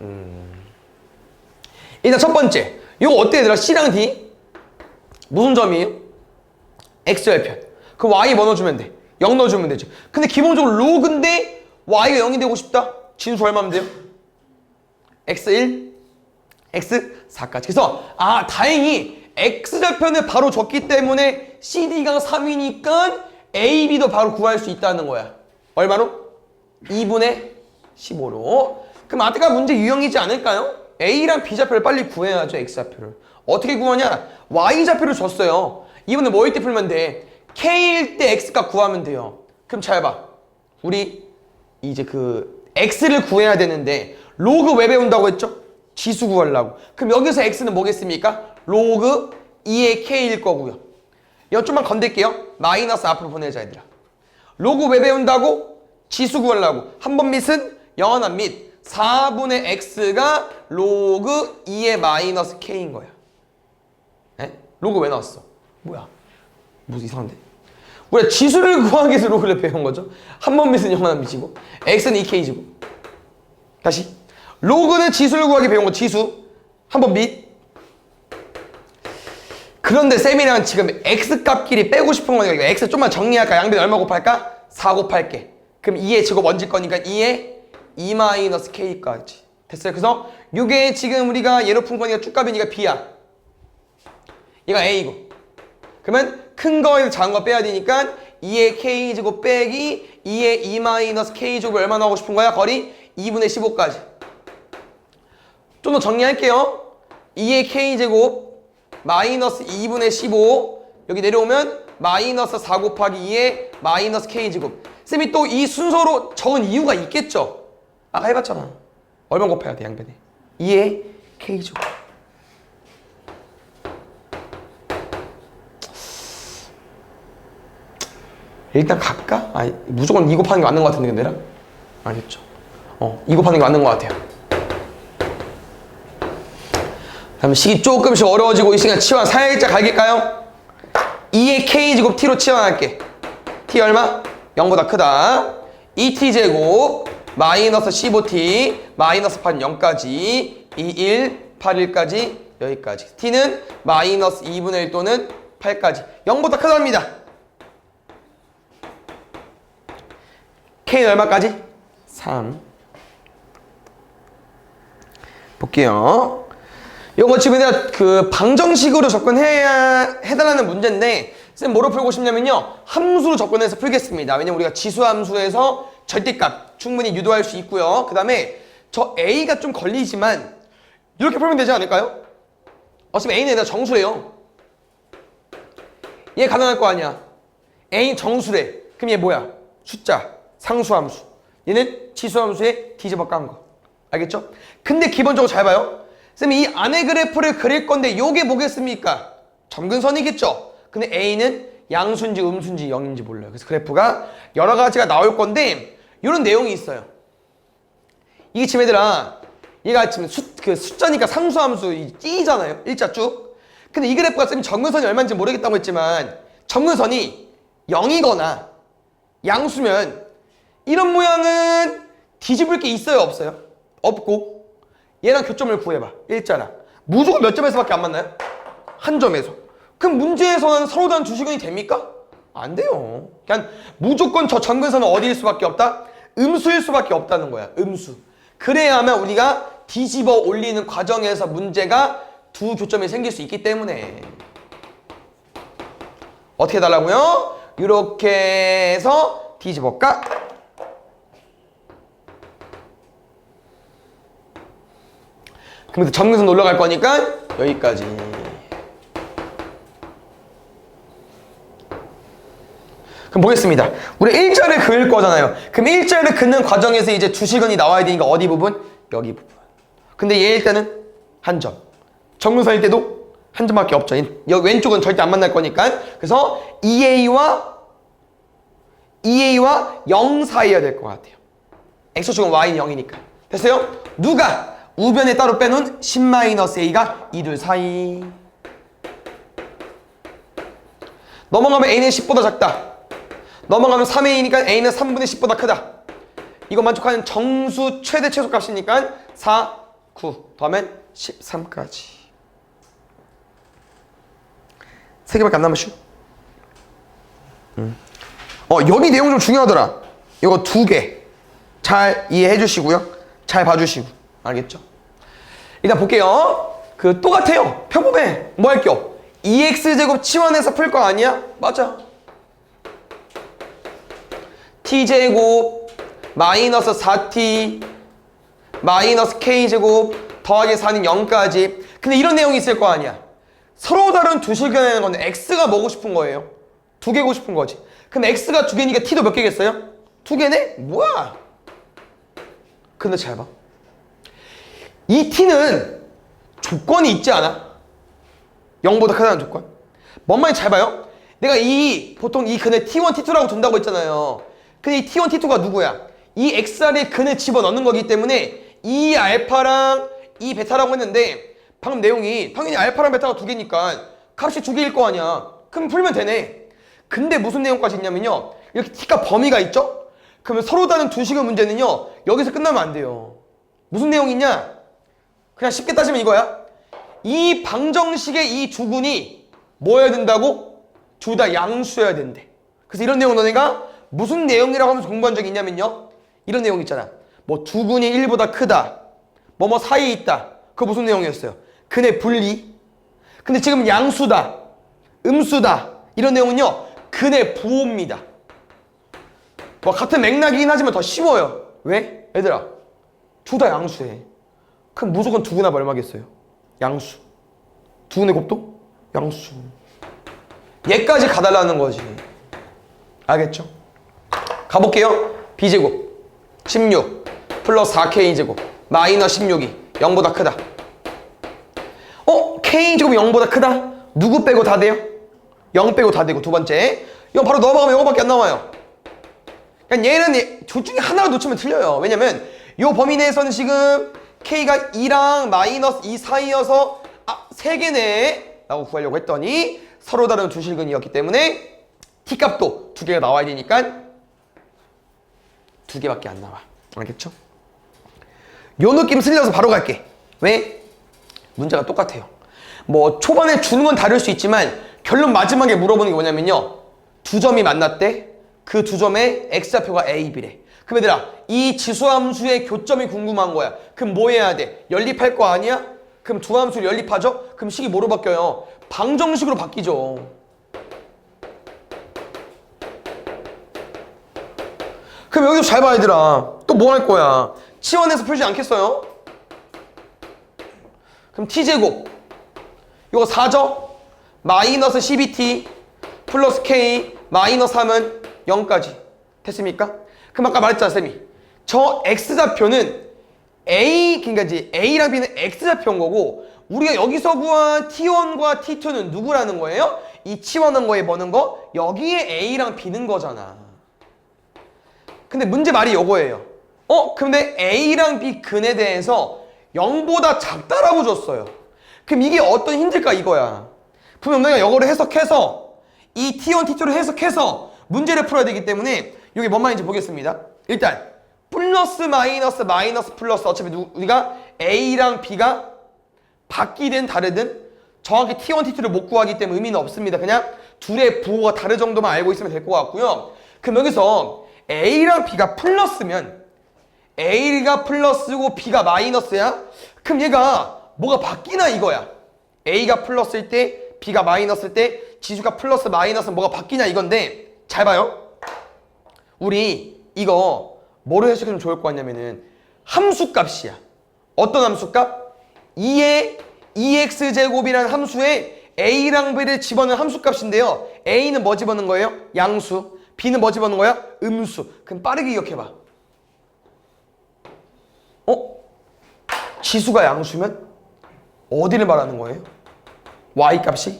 일단 첫 번째. 이거 어때 얘들아? C랑 D? 무슨 점이에요? X절편. 그럼 Y 뭐 넣어주면 돼? 0 넣어주면 되죠. 근데 기본적으로 로그인데 Y가 0이 되고 싶다? 진수 얼마면 돼요? X1, X4까지. 그래서 다행히 X절편을 바로 줬기 때문에 CD가 3이니까 AB도 바로 구할 수 있다는 거야. 얼마로? 2분의 15로. 그럼 아까 문제 유형이지 않을까요? A랑 B좌표를 빨리 구해야죠. X좌표를. 어떻게 구하냐? Y좌표를 줬어요. 이번에 뭐일 때 풀면 돼? K일 때 X값 구하면 돼요. 그럼 잘 봐. 우리 이제 그 X를 구해야 되는데 로그 왜 배운다고 했죠? 지수 구하려고. 그럼 여기서 X는 뭐겠습니까? 로그 2의 K일 거고요. 이거 좀만 건들게요. 마이너스 앞으로 보내자 얘들아. 로그 왜 배운다고? 지수 구하려고. 한 번 밑은 영원한 밑. 4분의 x가 로그 2의 마이너스 k인 거야. 에? 로그 왜 나왔어? 뭐야? 무슨 이상한데? 우리가 지수를 구하기 위해서 로그를 배운 거죠. 한 번 밑은 0만 미치고 x는 2k제곱. 다시 로그는 지수를 구하기 배운 거 지수 한 번 밑. 그런데 쌤이랑 지금 x 값끼리 빼고 싶은 거니까 x 좀만 정리할까? 양변 얼마 곱할까? 4 곱할게. 그럼 2의 제곱 얹을 거니까 2의 2-k까지 됐어요. 그래서 이게 지금 우리가 얘로 푼 거니까 쭉값이니까 b야. 얘가 a고. 그러면 큰 거에서 작은 거 빼야 되니까 2의 k제곱 빼기 2의 2-k제곱을 얼마 나오고 싶은 거야? 거리 2분의 15까지. 좀 더 정리할게요. 2의 k제곱 마이너스 2분의 15 여기 내려오면 마이너스 4 곱하기 2의 마이너스 k제곱. 쌤이 또 이 순서로 적은 이유가 있겠죠? 아까 해봤잖아. 얼마 곱해야 돼 양변에? 2의 k제곱. 일단 갈까? 아니 무조건 2 곱하는 게 맞는 것 같은데 내랑? 알겠죠? 2 곱하는 게 맞는 것 같아요. 다음 식이 조금씩 어려워지고 이 시간 치환 살짝 갈길까요? 2의 k제곱 t로 치환할게. t 얼마? 0보다 크다. 2t제곱 마이너스 15t 마이너스 8은 0까지 2, 1, 8, 1까지 여기까지. t는 마이너스 2분의 1 또는 8까지 0보다 크답니다. k는 얼마까지? 3. 볼게요. 이거 지금 내가 그 방정식으로 해달라는 문제인데 쌤 뭐로 풀고 싶냐면요. 함수로 접근해서 풀겠습니다. 왜냐면 우리가 지수함수에서 절대값 충분히 유도할 수 있고요. 그 다음에 저 a가 좀 걸리지만 이렇게 풀면 되지 않을까요? 어차피 a는 얘가 정수래요. 얘 가능할 거 아니야. a는 정수래. 그럼 얘 뭐야? 숫자. 상수함수. 얘는 지수함수에 뒤집어 깐 거. 알겠죠? 근데 기본적으로 잘 봐요. 쌤이 이 안에 그래프를 그릴 건데 요게 뭐겠습니까? 점근선이겠죠? 근데 A는 양수인지 음수인지 0인지 몰라요. 그래서 그래프가 여러 가지가 나올 건데 이런 내용이 있어요. 이게 지금 얘들아 얘가 지금 숫자니까 상수함수 찌잖아요. 일자 쭉. 근데 이 그래프가 쌤이 점근선이 얼마인지 모르겠다고 했지만 점근선이 0이거나 양수면 이런 모양은 뒤집을 게 있어요? 없어요? 없고 얘랑 교점을 구해봐. 일자랑 무조건 몇 점에서밖에 안 만나요? 한 점에서. 그럼 문제에서는 서로 다른 두 시간이 됩니까? 안 돼요. 그냥 무조건 저 점근선은 어디일 수밖에 없다? 음수일 수밖에 없다는 거야. 음수. 그래야만 우리가 뒤집어 올리는 과정에서 문제가 두 교점이 생길 수 있기 때문에 어떻게 해달라고요? 이렇게 해서 뒤집어 까? 그럼 점근선 올라갈 거니까 여기까지. 그럼 보겠습니다. 우리 일자를 그을 거잖아요. 그럼 일자를 긋는 과정에서 이제 주시근이 나와야 되니까 어디 부분? 여기 부분. 근데 얘일 때는 한 점. 점근선일 때도 한 점밖에 없죠. 여기 왼쪽은 절대 안 만날 거니까. 그래서 2a와 0 사이여야 될 것 같아요. x축은 y는 0이니까. 됐어요? 누가? 우변에 따로 빼놓은 10-a가 이둘 사이. 넘어가면 a는 10보다 작다. 넘어가면 3a니까 a는 3분의 10보다 크다. 이거 만족하는 정수 최대 최소값이니까 4, 9 더하면 13까지. 3개밖에 안 남았슈. 여기 내용 좀 중요하더라. 이거 2개 잘 이해해 주시고요. 잘 봐주시고. 알겠죠? 일단 볼게요. 똑같아요. 표범에 뭐 할게요? 2x제곱 치환해서 풀 거 아니야? 맞아. t제곱 마이너스 4t 마이너스 k제곱 더하기 4는 0까지. 근데 이런 내용이 있을 거 아니야. 서로 다른 두 실근하는 건데 x가 뭐고 싶은 거예요? 2개고 싶은 거지. 그럼 x가 2개니까 t도 몇 개겠어요? 2개네? 뭐야? 근데 잘 봐. 이 t는 조건이 있지 않아? 0보다 크다는 조건. 뭔 말인지 잘 봐요. 내가 보통 이 근을 t1, t2라고 둔다고 했잖아요. 근데 이 t1, t2가 누구야? 이 xr의 근을 집어넣는 거기 때문에 이 알파랑 이 베타라고 했는데 방금 내용이 당연히 알파랑 베타가 2개니까 값이 2개일 거 아니야. 그럼 풀면 되네. 근데 무슨 내용까지 있냐면요. 이렇게 t가 범위가 있죠? 그러면 서로 다른 두 식의 문제는요. 여기서 끝나면 안 돼요. 무슨 내용이 있냐? 그냥 쉽게 따지면 이거야. 이 방정식의 이 두근이 뭐여야 된다고? 둘 다 양수여야 된대. 그래서 이런 내용 너네가 무슨 내용이라고 하면서 공부한 적이 있냐면요. 이런 내용 있잖아. 뭐 두근이 1보다 크다. 뭐뭐 사이에 있다. 그거 무슨 내용이었어요? 근의 분리. 근데 지금 양수다. 음수다. 이런 내용은요. 근의 부호입니다. 뭐 같은 맥락이긴 하지만 더 쉬워요. 왜? 얘들아. 둘 다 양수해. 그럼 무조건 두근합 얼마겠어요? 양수. 두근의 곱도? 양수. 얘까지 가달라는 거지. 알겠죠? 가볼게요. b제곱 16 플러스 4k제곱 마이너스 16이 0보다 크다. k제곱이 0보다 크다? 누구 빼고 다 돼요? 0 빼고 다 되고. 두 번째, 이건 바로 넘어가면 0밖에 안 나와요. 그러니까 얘는 둘 중에 하나를 놓치면 틀려요. 왜냐면 이 범위 내에서는 지금 k가 2랑 마이너스 2 사이여서 3개네 라고 구하려고 했더니 서로 다른 두 실근이었기 때문에 t값도 2개가 나와야 되니까 2개밖에 안 나와. 알겠죠? 요 느낌 슬려서 바로 갈게. 왜? 문제가 똑같아요. 뭐 초반에 주는 건 다를 수 있지만 결론 마지막에 물어보는 게 뭐냐면요. 두 점이 만났대. 그 두 점의 x좌표가 a, b래. 그럼 얘들아, 이 지수함수의 교점이 궁금한 거야. 그럼 뭐 해야 돼? 연립할 거 아니야? 그럼 두 함수를 연립하죠? 그럼 식이 뭐로 바뀌어요? 방정식으로 바뀌죠. 그럼 여기서 잘 봐, 얘들아. 또 뭐 할 거야? 치환해서 풀지 않겠어요? 그럼 t제곱 이거 4죠? 마이너스 12t 플러스 k 마이너스 3은 0까지 됐습니까? 그럼 아까 말했잖아, 쌤이. 저 x좌표는 a, 그러니까 이제 a랑 b는 x좌표인 거고 우리가 여기서 구한 t1과 t2는 누구라는 거예요? 이 치환한 거에 뭐는 거? 여기에 a랑 b는 거잖아. 근데 문제 말이 요거예요. 근데 a랑 b 근에 대해서 0보다 작다라고 줬어요. 그럼 이게 어떤 힌트일까 이거야. 분명 내가 이거를 해석해서 이 t1, t2를 해석해서 문제를 풀어야 되기 때문에 이게 뭔 말인지 보겠습니다. 일단 플러스 마이너스 마이너스 플러스 어차피 우리가 a랑 b가 바뀌든 다르든 정확히 t1, t2를 못 구하기 때문에 의미는 없습니다. 그냥 둘의 부호가 다른 정도만 알고 있으면 될 것 같고요. 그럼 여기서 a랑 b가 플러스면 a가 플러스고 b가 마이너스야? 그럼 얘가 뭐가 바뀌나 이거야. a가 플러스일 때 b가 마이너스일 때 지수가 플러스 마이너스는 뭐가 바뀌냐 이건데 잘 봐요. 우리 이거 뭐로 해석하면 좋을 것 같냐면은 함수값이야. 어떤 함수값? 2의 2x제곱이라는 함수에 a랑 b를 집어넣은 함수값인데요. a는 뭐 집어넣은 거예요? 양수. b는 뭐 집어넣은 거야? 음수. 그럼 빠르게 기억해봐. 지수가 양수면 어디를 말하는 거예요? y값이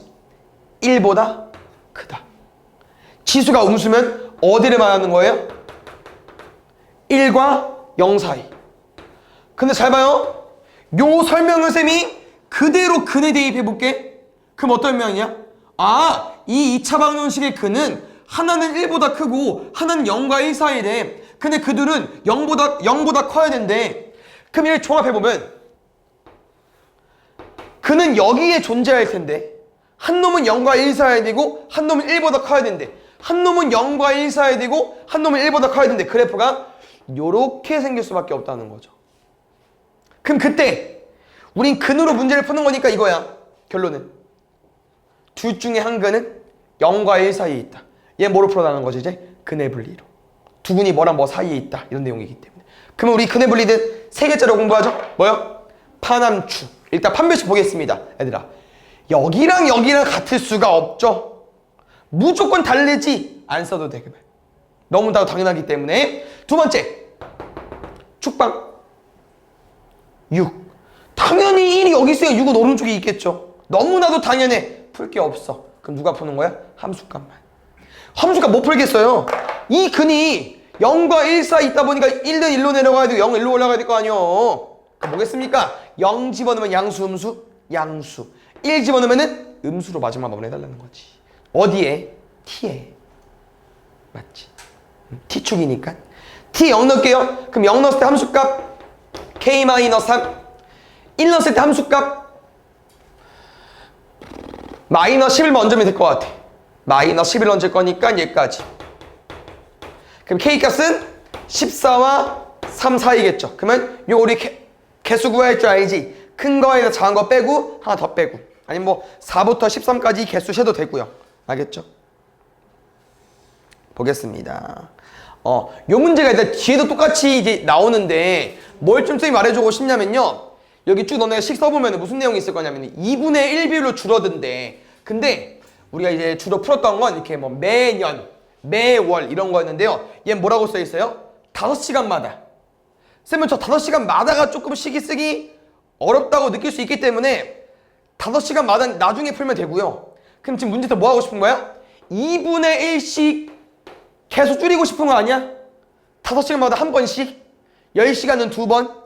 1보다 크다. 지수가 음수면 어디를 말하는 거예요? 1과 0 사이. 근데 잘 봐요. 요 설명을 쌤이 그대로 근에 대입해볼게. 그럼 어떤 명이냐? 이 2차 방정식의 근은 하나는 1보다 크고 하나는 0과 1 사이래. 근데 그들은 0보다 커야 된대. 그럼 이렇게 종합해보면 그는 여기에 존재할 텐데 한 놈은 0과 1 사이야 되고 한 놈은 1보다 커야 된대. 한 놈은 0과 1 사이야 되고 한 놈은 1보다 커야 된대. 그래프가 요렇게 생길 수밖에 없다는 거죠. 그럼 그때 우린 근으로 문제를 푸는 거니까 이거야. 결론은 둘 중에 한 근은 0과 1 사이에 있다. 얘 뭐로 풀어나가는 거지 이제? 근의 분리로. 두 근이 뭐랑 뭐 사이에 있다. 이런 내용이기 때문에. 그러면 우리 근의 분리는 세 개짜리 공부하죠? 뭐요? 파남추. 일단 판별식 보겠습니다. 얘들아. 여기랑 여기랑 같을 수가 없죠. 무조건 다르지. 안 써도 되게 너무나도 당연하기 때문에. 두 번째. 축방. 6. 당연히 1이 여기 있어야 6은 오른쪽에 있겠죠. 너무나도 당연해. 풀 게 없어. 그럼 누가 푸는 거야? 함수값만. 함수값 못 풀겠어요. 이 근이 0과 1 사이 있다 보니까 1은 1로 내려가야 되고 0은 1로 올라가야 될 거 아니에요. 그럼 뭐겠습니까? 0 집어넣으면 양수, 음수? 양수. 1 집어넣으면 음수로 마지막 마무리해달라는 거지. 어디에? t에. 맞지? t축이니까. t 0 넣을게요. 그럼 0 넣었을 때 함수값 k-3. 1 넣었을 때 함수값 -11 얹으면 될 것 같아. -11 얹을 거니까 얘까지. 그럼 K값은 14와 3 사이겠죠. 그러면 요 우리 개수 구할 줄 알지? 큰 거에서 작은 거 빼고 하나 더 빼고. 아니면 뭐 4부터 13까지 개수 세도 되고요. 알겠죠? 보겠습니다. 요 문제가 일단 뒤에도 똑같이 이제 나오는데 뭘 좀 쌤이 말해주고 싶냐면요. 여기 쭉 너네가 식 써보면 무슨 내용이 있을 거냐면 2분의 1 비율로 줄어든대. 근데 우리가 이제 주로 풀었던 건 이렇게 뭐 매년, 매월 이런 거였는데요. 얘는 뭐라고 써 있어요? 5시간마다. 쌤은 저 5시간마다가 조금 식이 쓰기 어렵다고 느낄 수 있기 때문에 5시간마다 나중에 풀면 되고요. 그럼 지금 문제에서 뭐 하고 싶은 거야? 2분의 1씩 계속 줄이고 싶은 거 아니야? 5시간마다 한 번씩 10시간은 2번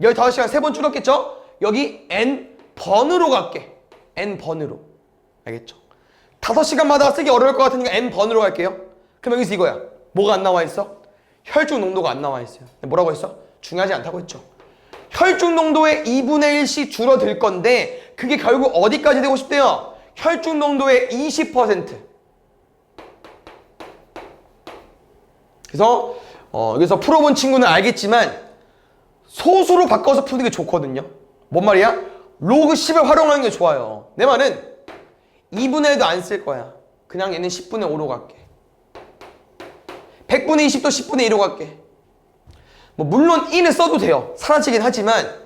15시간 3번 줄였겠죠? 여기 n번으로 갈게. n번으로. 알겠죠? 5시간마다 쓰기 어려울 것 같으니까 n번으로 갈게요. 그럼 여기서 이거야. 뭐가 안 나와 있어? 혈중 농도가 안 나와 있어요. 뭐라고 했어? 중요하지 않다고 했죠. 혈중 농도의 2분의 1씩 줄어들 건데 그게 결국 어디까지 되고 싶대요? 혈중 농도의 20%. 그래서 여기서 풀어본 친구는 알겠지만 소수로 바꿔서 푸는 게 좋거든요. 뭔 말이야? 로그 10을 활용하는 게 좋아요. 내 말은 2분의 1도 안 쓸 거야. 그냥 얘는 10분의 5로 갈게. 100분의 20도 10분의 1로 갈게. 뭐 물론 1을 써도 돼요. 사라지긴 하지만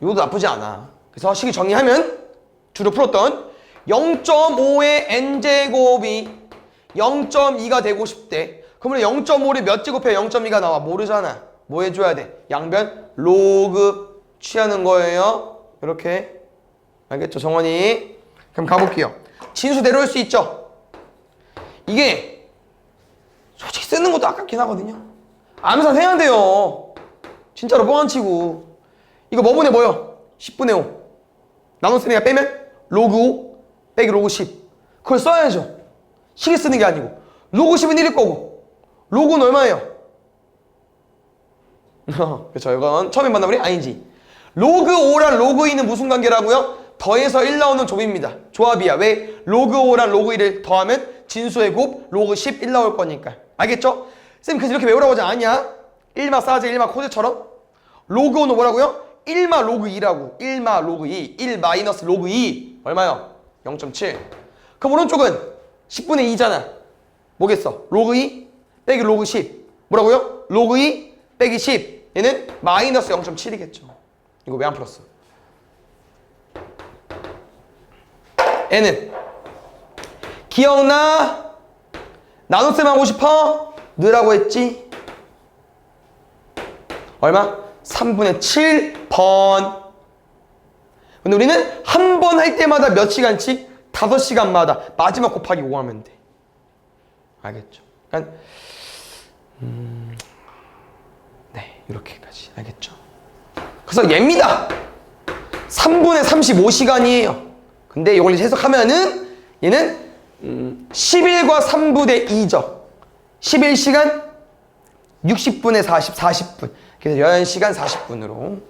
이것도 나쁘지 않아. 그래서 식을 정리하면 주로 풀었던 0.5의 n제곱이 0.2가 되고 싶대. 그러면 0.5를 몇 제곱해 0.2가 나와? 모르잖아. 뭐 해줘야 돼? 양변 로그 취하는 거예요. 이렇게. 알겠죠? 정원이. 그럼 가볼게요. 진수 내려올 수 있죠? 이게 솔직히 쓰는 것도 아깝긴 하거든요. 암산 해야 돼요. 진짜로 뻥 안 치고. 이거 뭐분의 뭐요? 10분의 5. 나눴으니까 빼면 로그 5 빼기 로그 10. 그걸 써야죠. 식을 쓰는 게 아니고. 로그 10은 1일 거고. 로그는 얼마예요? 그렇죠. 이건 처음에 만난 우리 아니지. 로그 5랑 로그 2는 무슨 관계라고요? 더해서 1 나오는 조입니다. 조합이야. 왜? 로그 5랑 로그 2를 더하면 진수의 곱 로그 10 1 나올 거니까. 알겠죠? 쌤 그래서 이렇게 외우라고 하지 않냐? 1마 사제 1마 코제처럼. 로그 5는 뭐라고요? 1마 로그 2라고. 1마 로그 2. 1 마이너스 로그 2. 얼마요? 0.7. 그럼 오른쪽은 10분의 2잖아. 뭐겠어? 로그 2 빼기 로그 10. 뭐라고요? 로그 2 빼기 10. 얘는 마이너스 0.7이겠죠. 이거 왜 안 풀었어? n은 기억나? 나눗셈 하고 싶어? 넣으라고 했지? 얼마? 3분의 7번. 근데 우리는 한 번 할 때마다 몇 시간씩? 5시간마다 마지막 곱하기 5 하면 돼. 알겠죠? 그러니까 네, 이렇게까지. 알겠죠? 그래서 얘입니다. 3분의 35시간이에요. 근데 이걸 해석하면은 얘는 11과 3분의 2죠. 11시간 60분의 40분. 그래서 11시간 40분으로